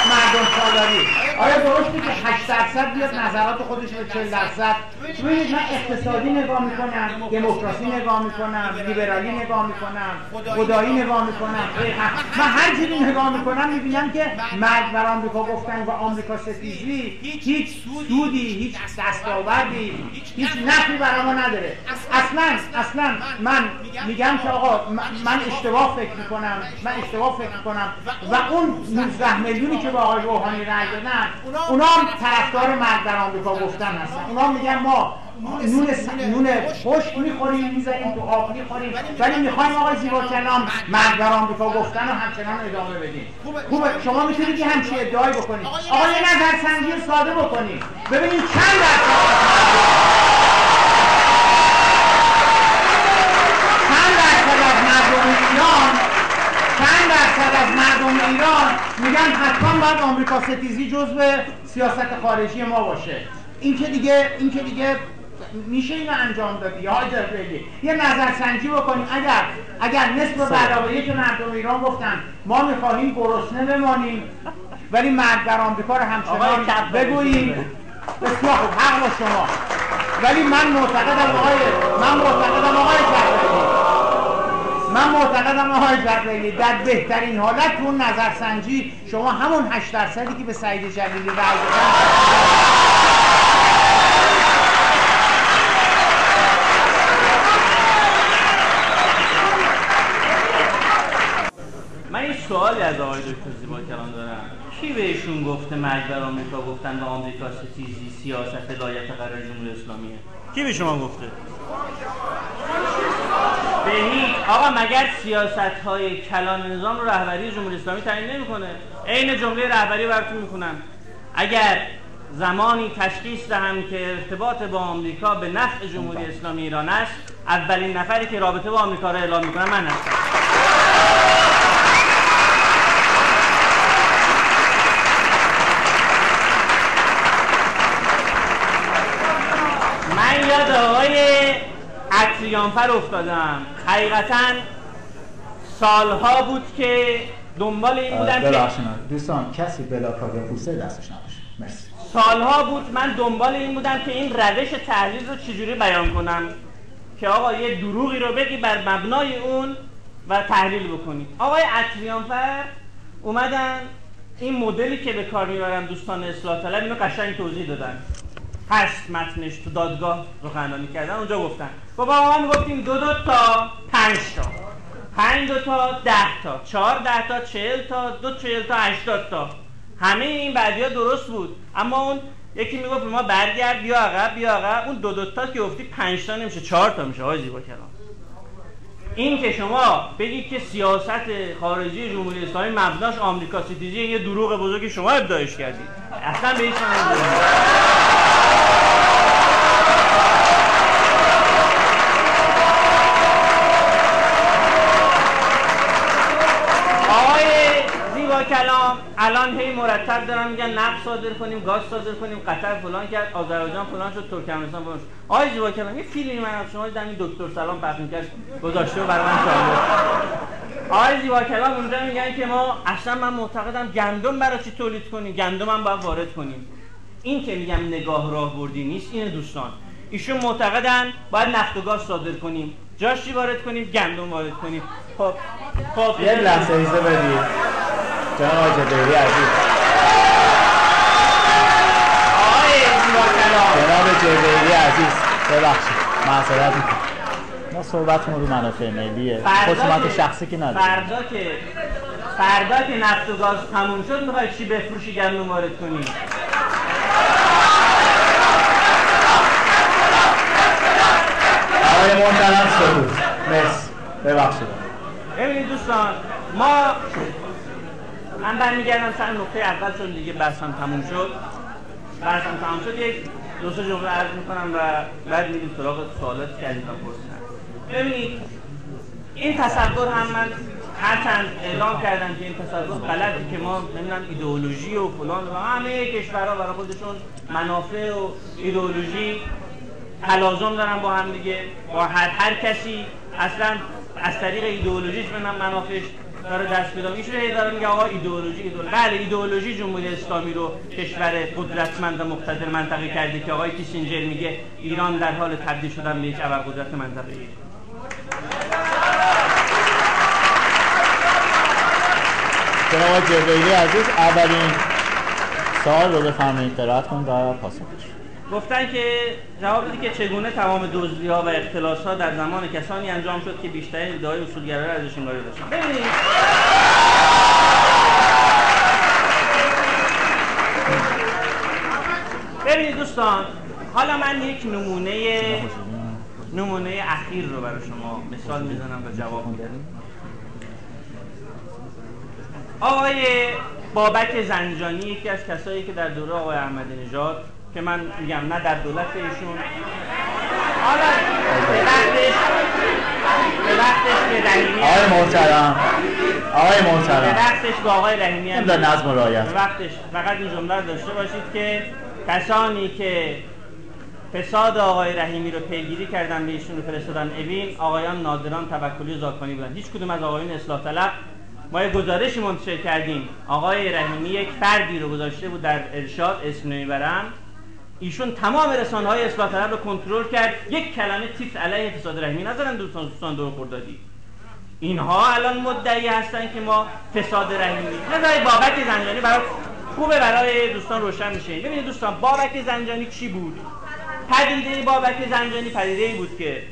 مردم سالاری، آیا درسته که 8% بیاد نظرات خودش به 40%؟ ببینید من اقتصادی نگاه میکنم، دموکراسی نگاه میکنم، لیبرالی نگاه میکنم، خدایی نگاه میکنم، من هر جوری نگاه میکنم میبینم که مرگ بر آمریکا گفتن و آمریکا ستیزی هیچ سودی، هیچ دستاوردی، هیچ نفعی برای ما نداره. اصلا من میگم که آقا من اشتباه فکر میکنم و اون 19 میلیونی که با آقای روحانی رای دادن اونا هم طرفدار مرگ بر آمریکا گفتن هستن. اونا میگن ما نون خشک میخوریم، میذاریم تو آب میخوریم، ولی میخوایم آقای زیباکلام مرگ بر آمریکا گفتن رو همچنان ادامه بدیم. خوبه شما میتونید یه همچین ادعایی بکنید. آقا یه نظرسنجی ساده بکنید ببینید چند درصد از مردم ایران میگن حتما باید آمریکا ستیزی جزو سیاست خارجی ما باشه. این که دیگه میشه اینو انجام دادی یا جبرائیلی. یه نظرسنجی بکنیم اگر نصف علاوه که مردم ایران گفتن ما میخواهیم گرسنه بمانیم ولی مرگ بر آمریکا رو همچنان بگوییم، بسیار خوب، حق با شما. ولی من معتقدم آقای جبرائیلی در بهترین حالت تو اون نظرسنجی شما همون 8% که به سعید جلیلی رای دادن من یه سوالی از آقای دکتر زیباکلام دارم. کی بهشون گفته مرگ بر آمریکا گفتن و آمریکا ستیزی سیاست لایق قرار جمهوری اسلامیه؟ کی به شما گفته؟ به هیچ. آقا مگر سیاست‌های کلان نظام رو رهبری جمهوری اسلامی تعیین نمی‌کنه؟ عین جمله رهبری براتون می‌خونم. اگر زمانی تشخیص دهم که ارتباط با آمریکا به نفع جمهوری اسلامی ایران است، اولین نفری که رابطه با آمریکا را اعلام می‌کنم من هستم. من یاد آقای عطریانفر افتادم. حقیقتاً سالها بود که دنبال این بودم که دوستان کسی بلاکار یا پوسته دستش نباشه. مرسی. سالها بود من دنبال این بودم که این روش تحلیل رو چجوری بیان کنم که آقا یه دروغی رو بگی بر مبنای اون و تحلیل بکنی. آقای اطریانفر اومدن این مدلی که به کار میبرن دوستان اصلاح طلب اینو قشنگ توضیح دادن، هست متنش تو دادگاه سخنرانی کردن، اونجا گفتن بابا ما میگفتیم 2 تا 5 تا 5 تا 10 تا 4 10 تا 40 تا 2 40 تا 80 تا همه این بعدیا درست بود، اما اون یکی میگفت ما برگرد بیا عقب اون 2 تا که گفتی 5 تا نمیشه 4 تا میشه. آقای زیبا کلام این که شما بگید که سیاست خارجی جمهوری اسلامی مبناش آمریکا ستیزی یه دروغ بزرگی شما ابداعش کردید، اصلا به هیچ معنی کلام الان هی مرتب دارن میگن نفت صادر کنیم، گاز صادر کنیم، قطر فلان کرد، آذربایجان فلان شد، ترکمنستان فلان شد. آقای زیبا کلام یه فیلمی من از شما دیدم این دکتر سلام پخش می‌کرد گذاشته و برای من جالب. آقای زیبا کلام اونجا میگن که ما اصلا من معتقدم گندم برای چی تولید کنیم، گندم هم باید وارد کنیم. این که میگم نگاه راهبردی نیست اینه دوستان. ایشون معتقدن باید نفت و گاز صادر کنیم، جاش چی وارد کنیم؟ گندم وارد کنیم. خب یه لحظه اجازه بدید. جناب آقای جبیلی عزیز، جناب جبیلی عزیز ببخشید معذرت میکنم، ما صحبتمون رو منافع ملیه، خصوصیت شخصی که نداره. فردا که نفت و گاز تموم شد میخوای چی بفروشی گندم وارد کنی؟ آقای محترم سکوت. مرسی ببخشید. ببینید دوستان من برمیگردم سر نقطه اول چون دیگه بحثم تموم شد. یک دو سه جمله عرض میکنم و بعد میریم سراغ سوالات که عزیزان پرسیدن. ببینید این تصور هم من هرچند اعلام کردم که این تصور غلطی که ما نمیدونم ایدئولوژی و فلان و همه کشورها برای خودشون منافع و ایدئولوژی تلازم دارن با هم دیگه، با هر کسی اصلا از طریق ایدئولوژیش منافعش داره دست پیدا میشه. ایشون داره میگه آقا ایدئولوژی بله ایدئولوژی جمهوری اسلامی رو کشور قدرتمند و مقتدر منطقه کرده که آقای کیسینجر میگه ایران در حال تبدیل شدن به یک ابرقدرت منطقه‌ای. جناب جبیلی عزیز اولین سوال رو بفرمایید قرائت کنید و پاسخ بدید. گفتن که جواب بدید که چگونه تمام دزدی‌ها و اختلاس‌ها در زمان کسانی انجام شد که بیشترین ادعای اصولگرایی را ازش انگاری داشتن. ببینید دوستان، حالا من یک نمونه اخیر رو برای شما مثال میزنم و جواب میدم. آقای بابک زنجانی یکی از کسایی که در دوره آقای احمدی نژاد که من میگم نه در دولت ایشون حالا به وقتش به رحیمی آقای محترم به وقتش به آقای رحیمی هم نظم و رعایت به وقتش فقط این جمله رو داشته باشید که کسانی که فساد آقای رحیمی رو پیگیری کردن به ایشون رو فرستادن اوین آقایان نادران توکلی و زاکانی بودن. هیچ کدوم از آقایان اصلاح طلب ما یک گزارشی منتشر کردیم آقای رحیمی یک فردی رو گذاشته بود در ارشاد اسم نمیبرم، ایشون تمام رسانه‌های اصلاح طلب رو کنترل کرد، یک کلمه تیتر علیه فساد رحیمی نذارن. دوستان دور خردادی اینها الان مدعی هستن که ما فساد رحیمی نذاری. بابک زنجانی خوبه برای دوستان روشن میشه. ببینید دوستان بابک زنجانی چی بود؟ پدیده بابک زنجانی پدیده‌ای بود که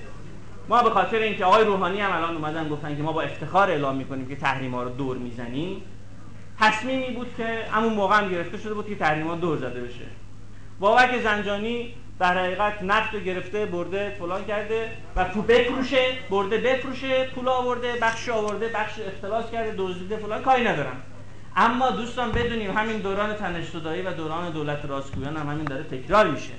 ما به خاطر اینکه آقای روحانی هم الان اومدن گفتن که ما با افتخار اعلام میکنیم که تحریم‌ها رو دور میزنیم، تصمیمی بود که همون موقع هم گرفته شده بود که تحریم‌ها دور زده بشه. بابک زنجانی در حقیقت نفت رو گرفته برده فلان کرده و بفروشه پول آورده بخش اختلاس کرده دزدیده فلان کاری ندارم. اما دوستان بدونیم همین دوران تنش‌زدایی و دوران دولت راستگویان هم همین داره تکرار میشه.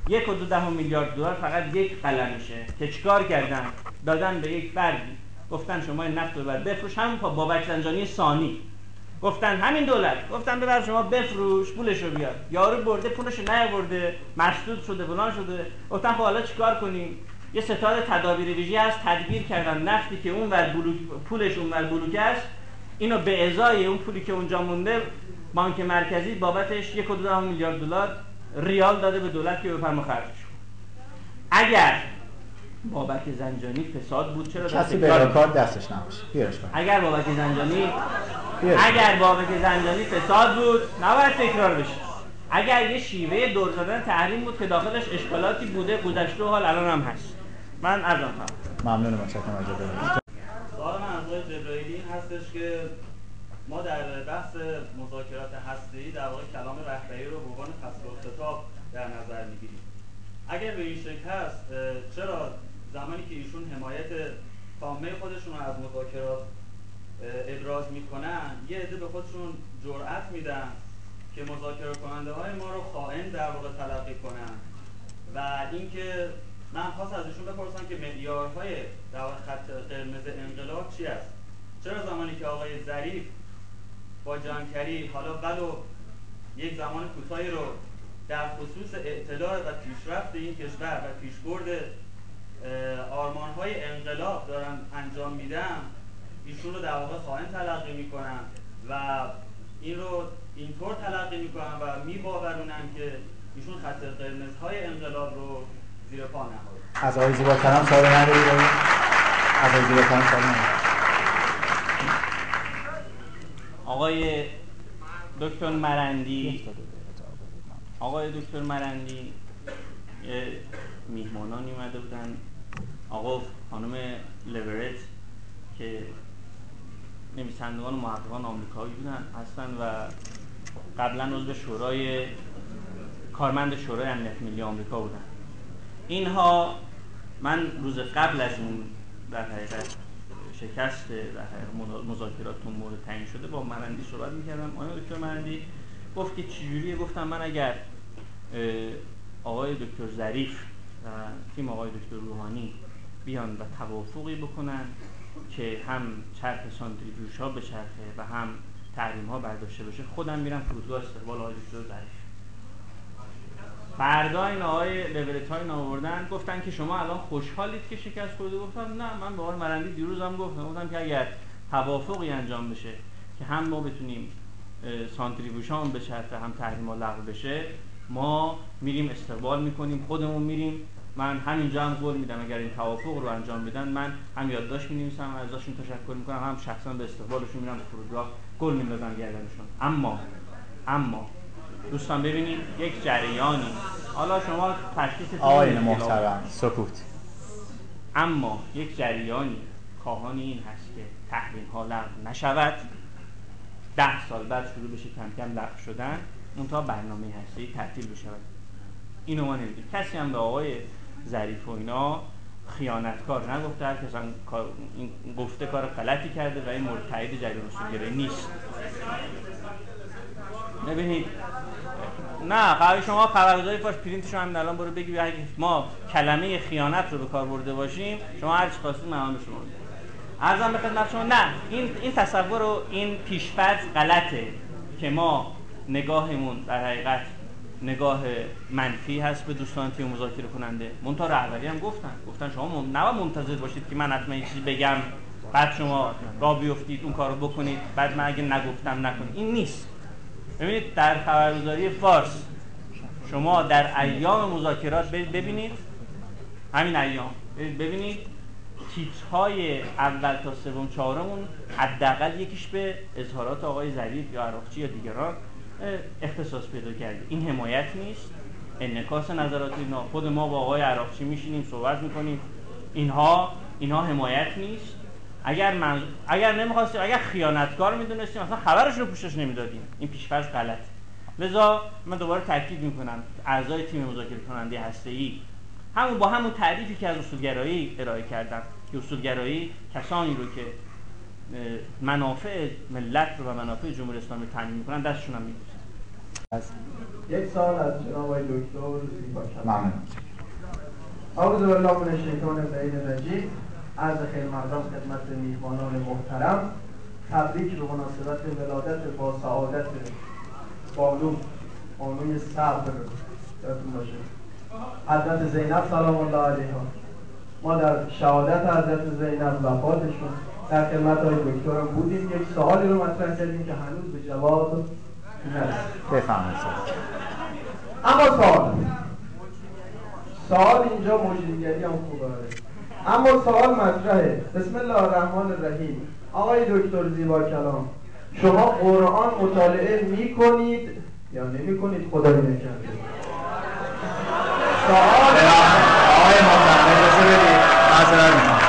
1.2 میلیارد دلار فقط یک قلم میشه که چیکار کردن؟ دادن به یک فردی گفتن شما این نفت رو بفروش. همون بابک زنجانی ثانی گفتن همین دولت گفتن ببر شما بفروش پولشو بیار. یارو برده پولشو نیاورده مسدود شده فلان شده. گفتن خب حالا چیکار کنیم؟ یه ستاد تدابیر ویژه هست، تدبیر کردن نفتی که اونور پولش اونور بلوکه است، اینو به ازای اون پولی که اونجا مونده بانک مرکزی بابتش 1.2 میلیارد دلار ریال داده به دولت که بفرما خرج شد. اگر بابک زنجانی فساد بود چرا کسی به کار دستش نباشه بیارش کن. اگر بابک زنجانی فساد بود نباید تکرار بشه. اگر یه شیوه دور زدن تحریم بود که داخلش اشکالاتی بوده گذشته و حال الان هم هست. من ارزم ممنونم. متشکرم از جوابتون. سوال من از آقای جبرائیلی این هستش که ما در بحث مذاکرات هسته‌ای در واقع کلام رهبری رو به عنوان فصل الخطاب در نظر می‌گیریم. اگر به این شکل هست چرا زمانی که ایشون حمایت تامه خودشون رو از مذاکرات ابراز میکنن یه عده به خودشون جرأت میدن که مذاکره کننده های ما رو خائن در واقع تلقی کنن و اینکه من خواست از ایشون بپرسم که معیارهای در واقع خط قرمز انقلاب چی است؟ چرا زمانی که آقای ظریف با جانکری حالا ولو یک زمان کوتاهی رو در خصوص اطلاع و پیشرفت این کشور و پیشبرد آرمان‌های انقلاب دارن انجام میدن ایشون رو در واقع خائن تلقی میکنن و این رو اینطور تلقی میکنن و میباورونن که ایشون خط قرمزهای انقلاب رو زیر پا نهاد. از آقای زیباکرم سوال ندارید؟ از آقای زیباکرم سوال ندارید؟ آقای دکتر مرندی میهمانانی اومده بودن، آقا خانم لورت که نویسندگان و محققان آمریکایی بودن هستن و قبلا عضو شورای کارمند شورای امنیت ملی آمریکا بودن. اینها من روز قبل از این در حقیقت شکست مذاکراتون مورد تعیین شده با مرندی صحبت می‌کردم. آقای دکتر مرندی گفت که چجوریه؟ گفتم من اگر آقای دکتر ظریف و تیم آقای دکتر روحانی بیان و توافقی بکنن که هم چرخ سانتریفیوژها بچرخه و هم تحریم ها برداشته بشه خودم میرم فرودگاه استقبال آقای دکتر ظریف. فردا این آقای لورتاین آوردن گفتن که شما الان خوشحالید که شکست خورده؟ گفتم نه، من به آقای مرندی دیروزم گفتم که اگر توافقی انجام بشه که هم ما بتونیم سانتریفیوژها هم بچرخه هم تحریم ها لغو بشه ما میریم استقبال میکنیم، خودمون میریم. من همینجا هم قول میدم اگر این توافق رو انجام بدن من هم یادداشت می‌نویسم ازشون تشکر میکنم هم شخصا به استقبالشون میرم فرودگاه گل میندازم گردنشون. اما دوستان ببینید یک جریانی، حالا شما تشخیصتون آقایان محترم سکوت، اما یک جریانی خواهان این هست که تحریم ها لغو نشود، 10 سال بعد شروع بشه کم کم لغو شدن، منتها برنامه هستی تعطیل بشه. اینو ما نمیدونیم. کسی هم به آقای ظریف و اینا خیانتکار نگفته، هر کسی این گفته کار غلطی کرده و این مورد تایید جریان اصولگرایی نیست. ببینید نه شما خبرگزاری فاش پرینتشو همین الان برو بگی اگه ما کلمه خیانت رو به کار برده باشیم شما هر چی خواستید من به شما میگم. عرضم به خدمت شما نه این تصور و این پیش‌فرض غلطه که ما نگاهمون در حقیقت نگاه منفی هست به دوستان تیم مذاکره کننده. منتها رهبری هم گفتن شما نباید منتظر باشید که من حتما یه چیزی بگم بعد شما راه بیفتید اون کارو بکنید بعد من اگه نگفتم نکنید. این نیست. ببینید در خبرگزاری فارس شما در ایام مذاکرات ببینید، همین ایام ببینید تیترهای اول تا سوم چهارمون حداقل یکیش به اظهارات آقای ظریف یا عراقچی یا دیگران اختصاص پیدا کرده. این حمایت نیست، انعکاس نظرات اینا. خود ما با آقای عراقچی میشینیم صحبت میکنیم، اینها حمایت نیست. اگر نمیخواستیم، اگر خیانتکار میدونستیم اصلا خبرش رو پوشش نمیدادیم. این پیش‌فرض غلط. لذا من دوباره تاکید میکنم اعضای تیم مذاکره کننده هسته‌ای با همون تعریفی که از اصولگرایی ارائه کردم که اصولگرایی کسانی رو که منافع ملت رو و منافع جمهوری اسلامی تامین میکنن دستشون هم میبوسن. یک سال از جناب آقای دکتر زیباکرم. ممنون. اعوذ بالله من الشیطان الرجیم. عرض خیر مقدم خدمت میهمانان محترم، تبریک به مناسبت ولادت با سعادت بانوی صبر یادتون باشه حضرت زینب سلام الله علیها. ما در شهادت حضرت زینب وفاتشون در خدمت های دکترم بودیم، یک سوالی رو مطرح کردیم که هنوز به جواب نرسید. بفهمید. اما سوال اینجا موجودیگری هم خوبه، اما سوال مطرحه. بسم الله الرحمن الرحیم. آقای دکتر زیبا کلام، شما قرآن مطالعه میکنید یا نمیکنید؟ خدای نکرده. سوال آقای محترم اجازه بدید، معذرت میخوام.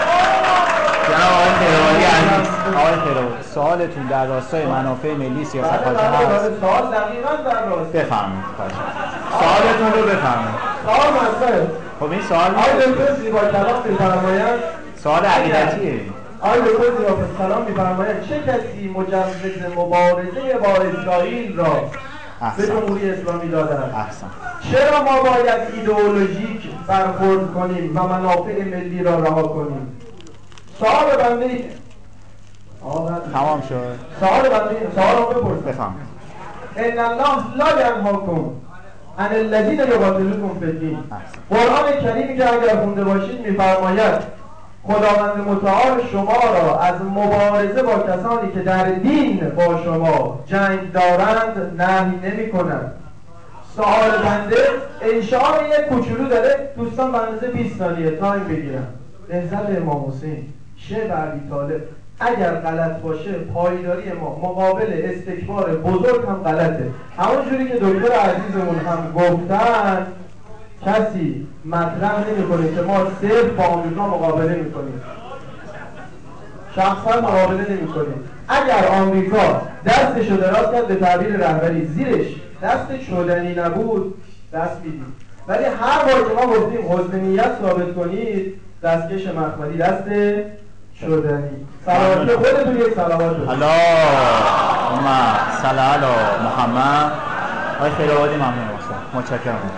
جناب آقای خیروانی عزیز، آقای خیروانی، سوالتون در راستای منافع ملی سیاست خارجی هست؟ سوال دقیقاً در راستای. بفرمایید. سوالتون رو بفرمایید. سوال مطرحه. خب این سوال آقای دکتر زیبا کلام می‌فرمایند سوال عقیدتیه. آقای دکتر زیبا کلام می‌فرمایند چه کسی مجوز مبارزه با اسرائیل را به جمهوری اسلامی داده است؟ احسن. چرا ما باید ایدئولوژیک برخورد کنیم و منافع ملی را رها کنیم؟ سوال بنده تمام شد. سوال رو بپرسید. بفرمایید. ان الله لا ینهاکم عن الذین یقاتلونکم فی الدین. قرآن کریمی که اگر خونده باشید می‌فرماید خداوند متعال شما را از مبارزه با کسانی که در دین با شما جنگ دارند نهی نمی‌کند. سوال بنده انشاء یک کوچولو داره، دوستان به اندازه 20 ثانیه تایم بگیرن. نهضت امام حسین، شیخ ابی طالب اگر غلط باشه پایداری ما مقابل استکبار بزرگ هم غلطه. همون جوری که دکتر عزیزمون هم گفتن کسی مطرح نمی‌کنه که ما صرف با آمریکا مقابله می‌کنیم، شخصا مقابله نمی‌کنیم. اگر آمریکا دستشو دراز کرد به تعبیر رهبری زیرش دست شدنی نبود دست میدیم، ولی هر بار که ما گفتیم حسن نیت ثابت کنید دستکش مخملی دست شدنی. صلوات خودتون یک صلوات بزنید. اللهم صل علی محمد. آقای خیروانی ممنون هستم. متشکرم.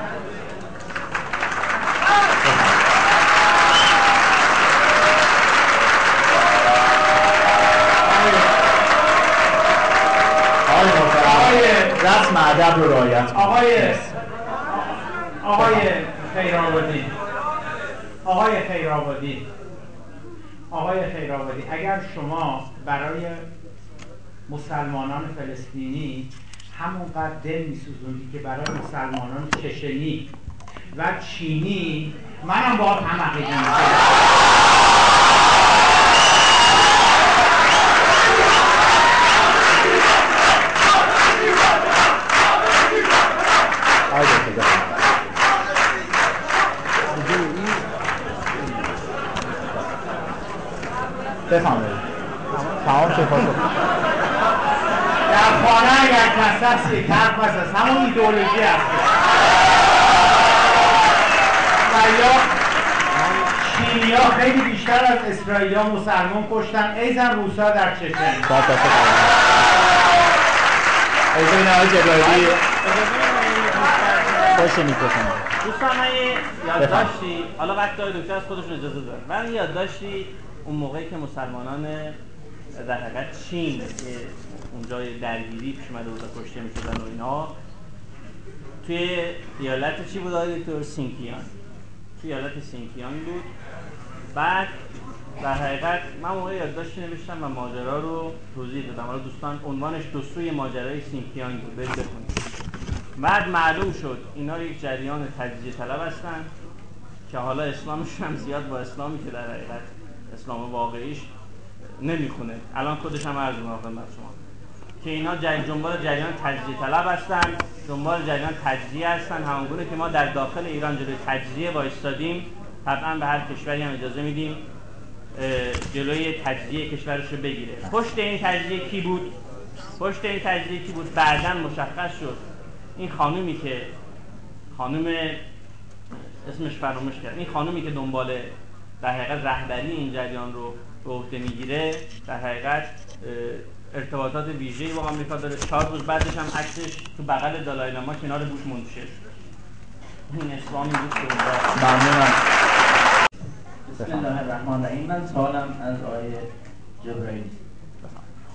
رسم ادب رو رعایت کنید. آقای خیرآبادی، اگر شما برای مسلمانان فلسطینی همونقدر دل می‌سوزوندی که برای مسلمانان چچنی و چینی، منم با هم عقیده بفهمید. تمام شد. در خانه اگر کسی هست یک حرف هست، همون ایدئولوژی هست و یا چینی ها خیلی بیشتر از اسرائیلی ها مسلمان کشتن، ایزن روسا در چچن. ایزن آقای جبرائیلی خوش میکشن. دوستان من یه یادداشتی، حالا وقت داره دکتر از خودشون اجازه داره، من یادداشتی اون موقعی که مسلمانان در حقیقت چین اونجا درگیری پیش اومده بود و کشته می‌شدن و اینا، توی ایالت چی بود آقای دکتر؟ سینکیان. توی ایالت سینکیان بود. بعد در حقیقت من موقع یادداشتی نوشتم و ماجرا رو توضیح دادم. حالا دوستان عنوانش دو سوی ماجرای سینکیان بود، برید بخونید. بعد معلوم شد اینا یک جریان تجزیه طلب هستن که حالا اسلامشون هم زیاد با اسلامی که در حقیقت اسلام واقعیش نمیخونه. الان خودش هم عرض می‌کنم خدمت شما که اینا دنبال جریان تجزیه طلب هستن، دنبال جریان تجزیه هستن. همونگونه که ما در داخل ایران جلوی تجزیه وایستادیم، طبعا به هر کشوری هم اجازه میدیم جلوی تجزیه کشورش رو بگیره. پشت این تجزیه کی بود؟ پشت این تجزیه کی بود؟ بعداً مشخص شد این خانومی که اسمش فراموش کرد، این خانومی که دنبال در حقیقت رهبری این جریان رو به عهده میگیره، در حقیقت ارتباطات ویژه‌ای با آمریکا داره. 4 روز بعدش هم عکسش تو بغل دالای لاما کنار بوش منتشر شد. این اسلامی بود که اونجا. ممنونم. بسم الله الرحمن الرحیم. من سوالم از آقای جبرائیلی.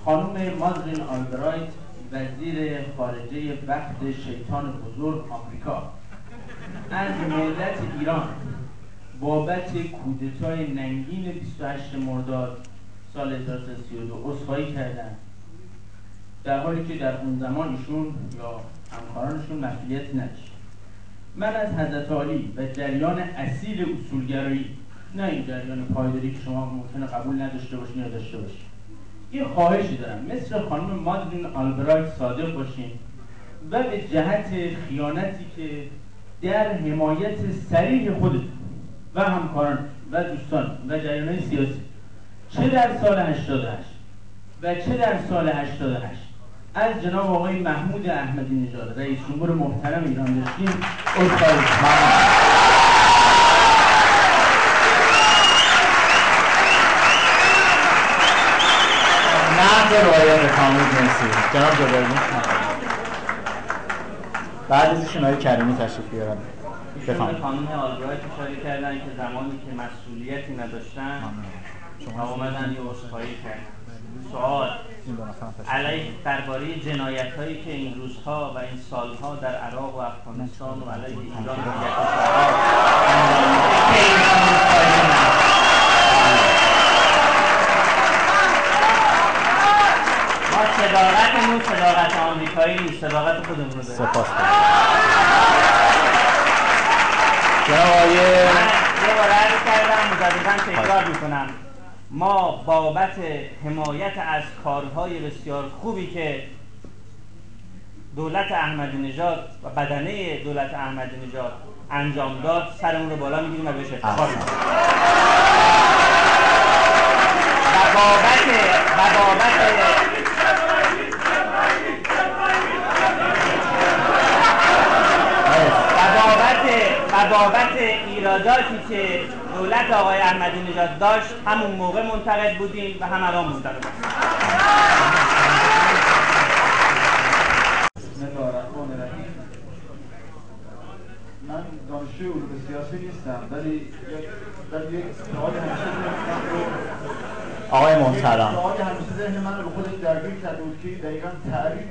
خانم مازرین آلبرایت وزیر خارجه وقت شیطان بزرگ آمریکا از ملت ایران بابت کودتای ننگین 28 مرداد سال 1332 عذرخواهی کردن، در حالی که در اون زمان ایشون یا همکارانشون مسئولیت نداشت. من از حضرت عالی و جریان اصیل اصولگرایی، نه این جریان پایداری که شما ممکنه قبول نداشته باشین یا داشته باشین، یه خواهشی دارم، مثل خانم مادلین آلبرایت صادق باشین و به جهت خیانتی که در حمایت صریح خودتون و همکاران و دوستان و جریان‌های سیاسی چه در سال 88 و چه در سال 88 از جناب آقای محمود احمدی نژاد رئیس جمهور محترم ایران داشتیم عذرخواهی نقد رعایت کامل. مرسی جناب جبرانی. بعد از ایشون آقای کریمی تشریف بیارن. بفرمایید. خانم آلبرایت اشاره کردن که زمانی که مسئولیتی نداشتن اومدن یه عذرخواهی کردن. سوال علیه درباره جنایت‌هایی که این روزها و این سالها در عراق و افغانستان و علیه ایران ما صداقتمون صداقت آمریکایی نیست، صداقت خودمون رو داریم. سپاس جناب آقای یه بار عرض کردم مجدداً تکرار میکنم، ما بابت حمایت از کارهای بسیار خوبی که دولت احمدی نژاد و بدنه دولت احمدی نژاد انجام داد سرمون رو بالا میگیریم و بهش افتخار میکنیم. و بابت ایراداتی که دولت آقای احمدی نژاد داشت همون موقع منتقد بودیم و هم الان منتقد هستیم. بسم الله الرحمن الرحیم. من دانشجوی علوم سیاسی نیستم، ولی یک سوالی همیشه آقای محترم ذهن من رو به خودش درگیر کرده بود که دقیقاً تعریف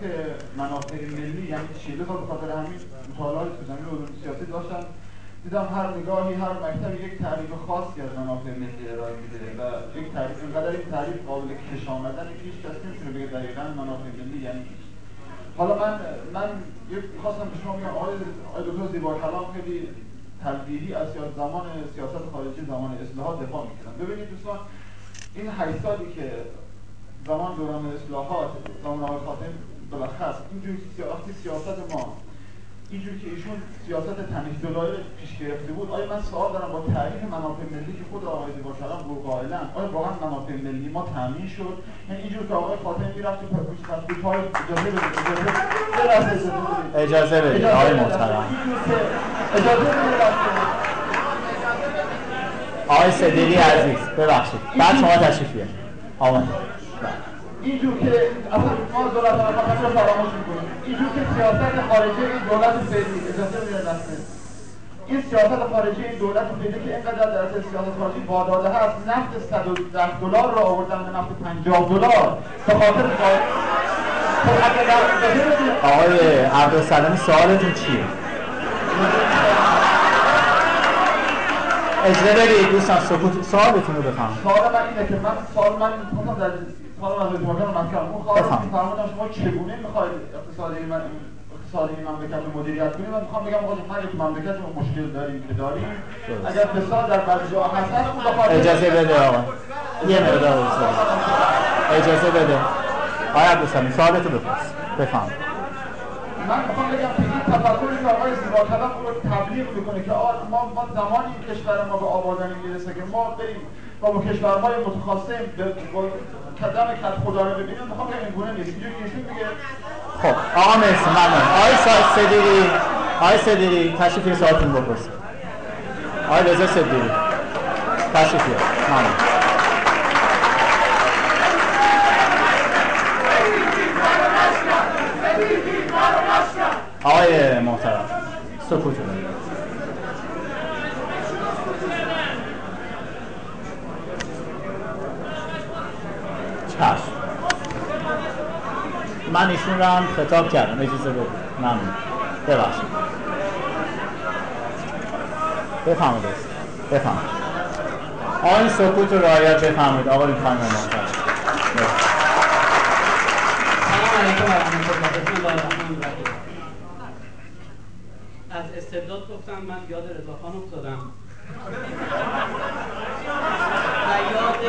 منافع ملی یعنی چی. لذا به خاطر همین مطالعاتی تو زمینه علوم سیاسی داشتم، دیدم هر نگاهی هر مکتبی یک تعریف خاصی از منافع ملی ارائه میده و یک تعریف اینقدر این تعریف قابل کش آمدن که هیچ کس نمیتونه بگه دقیقاً منافع ملی یعنی چی. حالا من خواستم به شما بگم آقای دکتر زیباکلام خیلی تلویحی از زمان سیاست خارجی زمان اصلاحات دفاع میکردن. ببینید دوستان، این 8 سالی که زمان دوران اصلاحات زمان آقای خاتمی بالاخص اینجوری سیاست ما اینجوری که ایشون سیاست تمیز دلایل پیش گرفته بود، آیا من سوال دارم با تعریف منافع ملی که خود آقای زیباکلام رو قائلن، آیا واقعا منافع ملی ما تامین شد؟ یعنی اینجوری که آقای خاتمی میرفت تو پاسپورت‌های اجازه بدید آقای محترم. اجازه بدید آقای صدیقی عزیز ببخشید بعد شما تشریف بیارید. آمد اینجور که اصلا ما دولت آمریکا رو فراموش میکنیم، اینجور که سیاست خارجی این دولت فعلی اجازه میدن این سیاست خارجی این دولت فعلی که اینقدر در اصل سیاست خارجی واداده هست، نفت $110 رو آوردن به نفت $50 به خاطر آقای عبدالسلامی سوالتون چیه؟ اجازه بدید دوستان سکوت. سوالتون رو بفهمید. سوال من اینه که من خواستم در سوال از جمهور مطرح اون خواهد می‌فرمودم شما چگونه می‌خواید اقتصادی مملکت رو مدیریت کنید. من می‌خوام بگم آقا ما یک مملکت رو مشکل داریم که داریم، اگر فساد در بعضی جاها هست اون بخاطر اجازه بده آقا یه مقدار اجازه بده. آقای عبدالسلامی سوالتو بپرس بفهمید. من میخوام بگم که این تفکری که آقای زیباکلام رو تبلیغ میکنه که ما زمانی کشور ما به آبادانی میرسه که ما بریم با کشورهای متخاصم به قدم کد خدا رو ببینیم، میخوام بگم این گونه نیست. اینجوری که ایشون میگه خب آقا مرسی ممنون. آقای صدیقی تشریف سوالتون بپرسید. آقای رضا صدیقی تشریف بیارید. ممنون. آقای محترم سکوت کنید. چشم من ایشون رو هم خطاب کردم اجازه بدید. ممنون. ببخشید بفرمایید. بفرمایید. آقای سکوت رو رعایت بفرمایید. آقای خانم محترم. سلام علیکم و رحمت الله. بسم الله الرحمن الرحیم. از استبداد گفتم، من یاد رضاخان افتادم و یاد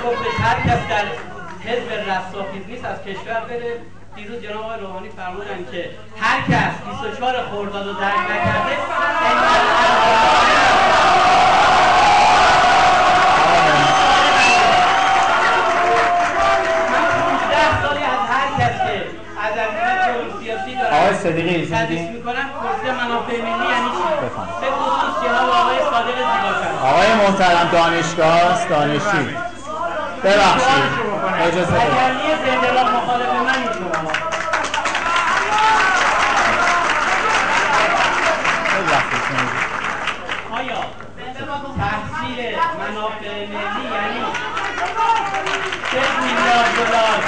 گفتش هر کس در حزب رستاخیز نیست از کشور بره. دیروز جناب آقای روحانی فرمودن که هر کس 24 خرداد رو درک نکرده من 15 سالی از هر کس که از عزیزان سیاسی دارم تدریس میکنم کرسی منافع ملی یعنی چی؟ به خصوص جناب آقای صادق زیباشن. آقای محترم دانشگاه است، دانشجوی. ببخشید اجازه بدید. اگر نیست زنده مخالف من شما. آیا تحصیل منافع ملی یعنی 6 میلیارد دلار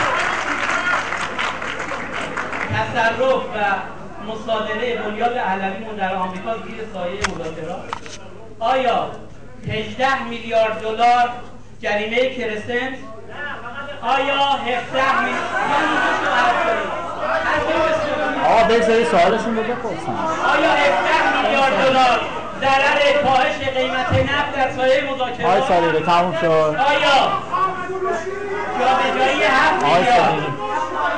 تصرف و مصادره بنیاد علویمون در آمریکا زیر سایه مذاکرات؟ آیا 18 میلیارد دلار جریمه کرسنت؟ آیا 17 میلیارد آقا بگذارید سوالشون رو بپرسن. آیا 17 میلیارد دلار ضرر کاهش قیمت نفت در سایه مذاکرات؟ آقای صادقی تموم شد. آیا جابجایی 7 میلیارد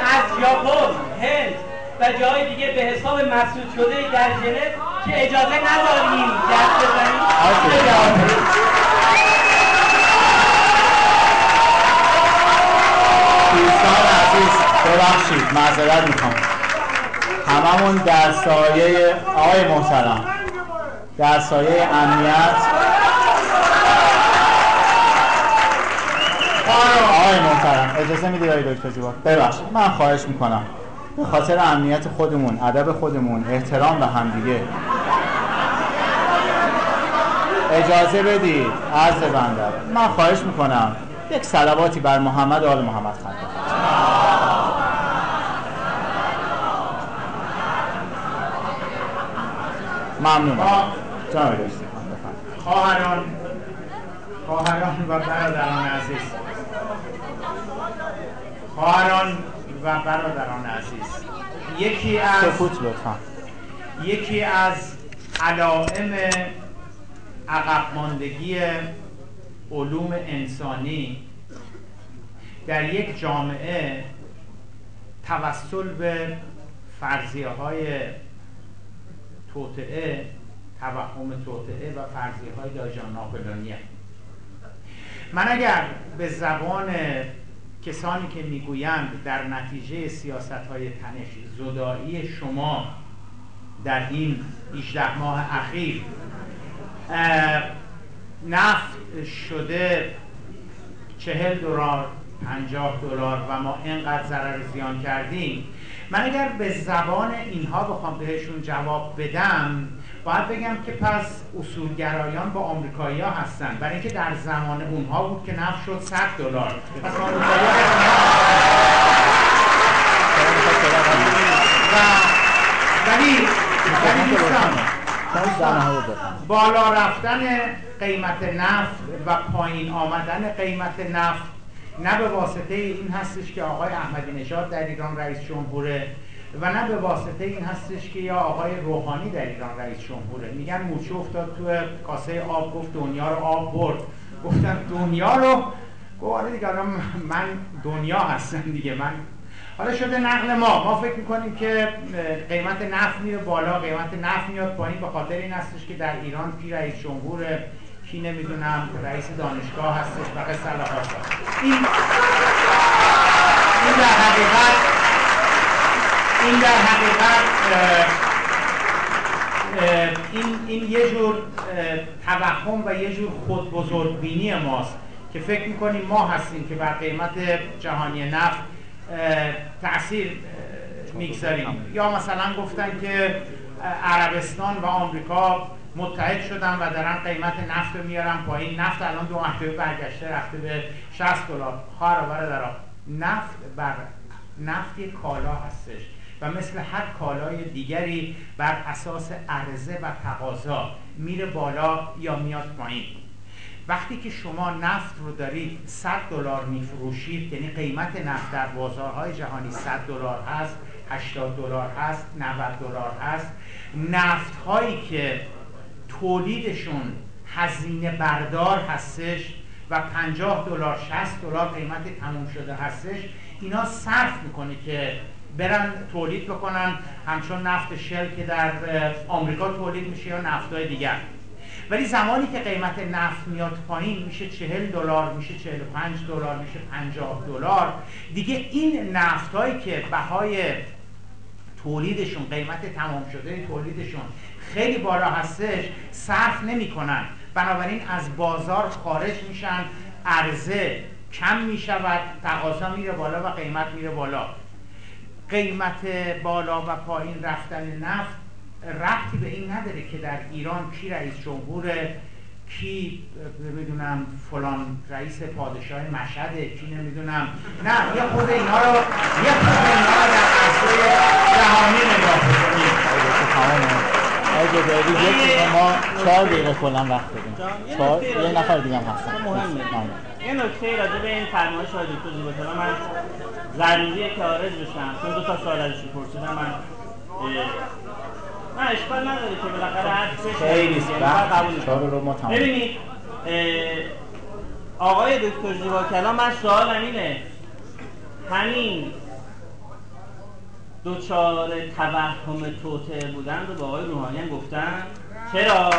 از ژاپن، هند و جای دیگه به حساب مسدود شده در ژنو که اجازه نداریم دست بزنیم؟ دوستان عزیز ببخشید معذرت میخوام، هممون در سایه آقای محترم در سایه امنیت. آقای محترم اجازه میدید آقای دکتر زیبا؟ ببخشید من خواهش میکنم به خاطر امنیت خودمون، ادب خودمون، احترام به همدیگه اجازه بدید. عرض بنده من خواهش میکنم یک صلواتی بر محمد و آل محمد خواهد. ممنونم. جناب دکتر خواهران و برادران عزیز، خواهران و برادران عزیز، یکی از علائم عقب ماندگی علوم انسانی در یک جامعه توسل به فرضیه های توطئه، توهم توطئه و فرضیه های داژان ناپلئونیه. من اگر به زبان کسانی که میگویند در نتیجه سیاست های تنش زدایی شما در این 18 ماه اخیر نفت شده 40 دلار 50 دلار و ما اینقدر ضرر زیان کردیم، من اگر به زبان اینها بخوام بهشون جواب بدم باید بگم که پس اصولگرایان با آمریکایی‌ها هستن، برای اینکه در زمان اونها بود که نفت شد 100 دلار. پس آمریکایی‌ها ولی دوستان بالا رفتن قیمت نفت و پایین آمدن قیمت نفت نه به واسطه این هستش که آقای احمدی نژاد در ایران رئیس جمهوره و نه به واسطه این هستش که یا آقای روحانی در ایران رئیس جمهوره. میگن مورچه افتاد تو کاسه آب، گفت دنیا رو آب برد. گفتن دنیا رو، گفت دیگه من دنیا هستم دیگه، من حالا شده نقل ما فکر میکنیم که قیمت نفت میره بالا، قیمت نفت میاد پایین به خاطر این هستش که در ایران کی رئیس جمهوره، کی نمیدونم رئیس دانشگاه هستش و قصه الهاش. این در حقیقت این یه جور توهم و یه جور خود بزرگبینی ماست که فکر میکنیم ما هستیم که بر قیمت جهانی نفت تأثیر میگذاریم. یا مثلا گفتن که عربستان و آمریکا متحد شدن و دارن قیمت نفت رو میارن پایین. نفت الان 2 مرتبه برگشته رفته به $60. خواهر و برادران، نفت یک کالا هستش و مثل هر کالای دیگری بر اساس عرضه و تقاضا میره بالا یا میاد پایین. وقتی که شما نفت رو دارید $100 میفروشید، یعنی قیمت نفت در بازارهای جهانی $100 هست، $80 هست، $90 هست. نفت هایی که تولیدشون هزینه بردار هستش و $50 $60 قیمت تموم شده هستش، اینا صرف میکنه که برن تولید بکنن، همچون نفت شل که در آمریکا تولید میشه یا نفت‌های دیگر. ولی زمانی که قیمت نفت میاد پایین، میشه $40، میشه $45، میشه $50، دیگه این نفت‌هایی که بهای تولیدشون، قیمت تمام شده تولیدشون خیلی بالا هستش، صرف نمی‌کنن. بنابراین از بازار خارج میشن، عرضه کم میشود، تقاضا میره بالا و قیمت میره بالا. قیمت بالا و پایین رفتن نفت ربطی به این نداره که در ایران کی رئیس جمهوره، کی نمیدونم فلان رئیس پادشاه مشهده، کی نمیدونم، نه، یه خود اینا رو در عرصه جهانی نگاه بکنیم. ما 4 دقیقه کلا وقت داریم. یه نفر دیگه هم هستن. مهمه. یه نکته راجع به این فرمایش های دکتر زیباکلام من ضروریه که عارض بشم، چون 2 تا سوال ازش پرسیدم. من نه اشکال نداره که بالاخره حرف بشه. خیلی وقت رو ما تمام. ببینید آقای دکتر زیباکلام، من سوالم اینه، همین دوچار توهم توطئه بودن رو به آقای روحانی هم گفتن؟ چرا؟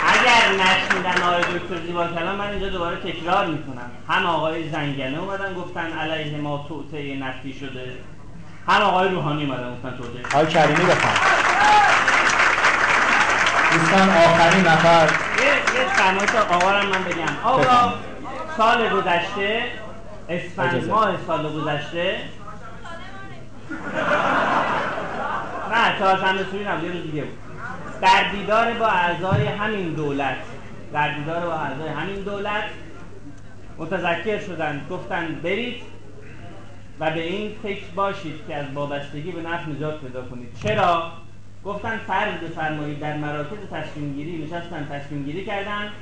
اگر نشنیدن آقای دکتر زیباکلام، من اینجا دوباره تکرار میکنم، هم آقای زنگنه اومدن گفتن علیه ما توطئه نفتی شده، هم آقای روحانی اومدن گفتن توطئه. آقای کریمی بفرمایید. دوستان آخرین نفر. یه فرمایش آقا رو من بگم. آقا سال گذشته، اسفند ماه سال گذشته، نه 4 سوری نبود، یه روز دیگه بود، در دیدار با اعضای همین دولت متذکر شدن، گفتن برید و به این فکر باشید که از وابستگی به نفت نجات پیدا کنید. چرا؟ گفتن فرض بفرمایید در مراکز تصمیم گیری نشستن، تصمیم گیری کردن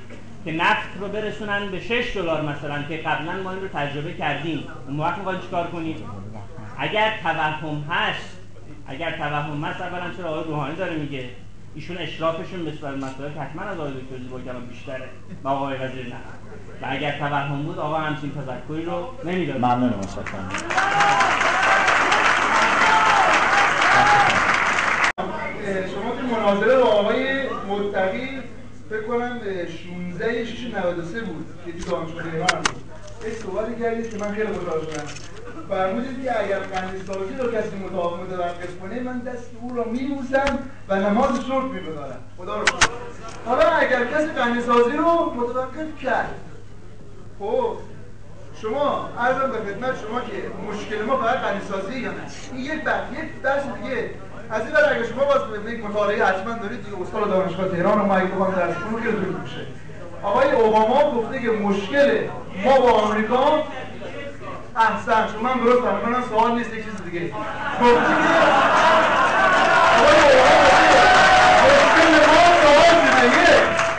که نفت رو برسونن به $6 مثلا، که قبلا ما این رو تجربه کردیم. اون موقع می‌خواید چیکار کنید؟ اگر توهم هست، اولا چرا آقای روحانی داره میگه؟ ایشون اشرافشون نسبت به مسائل حتما از آقای دکتر زیباکلام بیشتره و آقای وزیر نه. و اگر توهم بود آقا همچین تذکری رو نمیداد. ممنونم، متشکرم. شما تو مناظره با آقای متقی فکر کنم 16/6/93 بود که تو دانشگاه تهران بود، یه سوالی کردید که من خیلی خوشحال شدم. فرمودید که اگر غنی‌سازی رو کسی متوقف کنه، من دست او رو می‌بوسم و نماز شکر می‌گذارم. خدا رو شکر. حالا اگر کسی غنی‌سازی رو متوقف کرد، خب شما عرضم به خدمت شما که مشکل ما فقط غنی‌سازی یا نه؟ این یک بحث دیگه. از این اگر شما باز به یک مطالعه حتما دارید دیگه، استاد دانشگاه تهران و ما اگه بخوام درس کنم خیلی طول میشه. آقای اوباما گفته که مشکل ما با آمریکا، احسن شما هم درست فهمیدن، سوال نیست، یک چیز دیگه گفته که آقای اوباما مشکل ما سوال دیگه،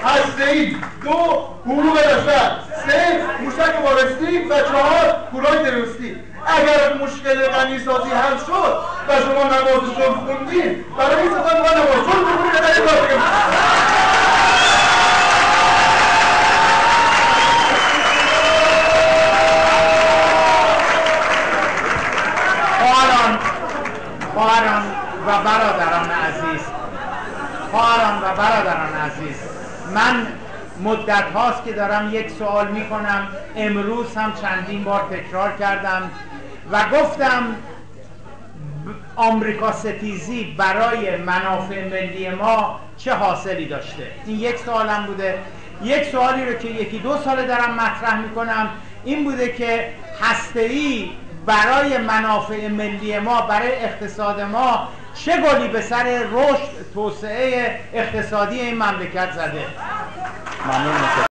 هسته‌ای، 2 حقوق بشر، 3 موشک بالستیک و 4 گروه تروریستی. اگر مشکل غنی‌سازی حل شد و شما نماز شکر خوندید، برای این سفر ما نماز شکر بخونید که در این کار بگم. خواهران و برادران عزیز، من مدت هاست که دارم یک سوال میکنم، امروز هم چندین بار تکرار کردم و گفتم آمریکا ستیزی برای منافع ملی ما چه حاصلی داشته. این یک سوالم بوده. یک سوالی رو که 1-2 ساله دارم مطرح میکنم این بوده که هسته‌ای برای منافع ملی ما، برای اقتصاد ما چه گلی به سر رشد توسعه اقتصادی این مملکت زده. ممنون.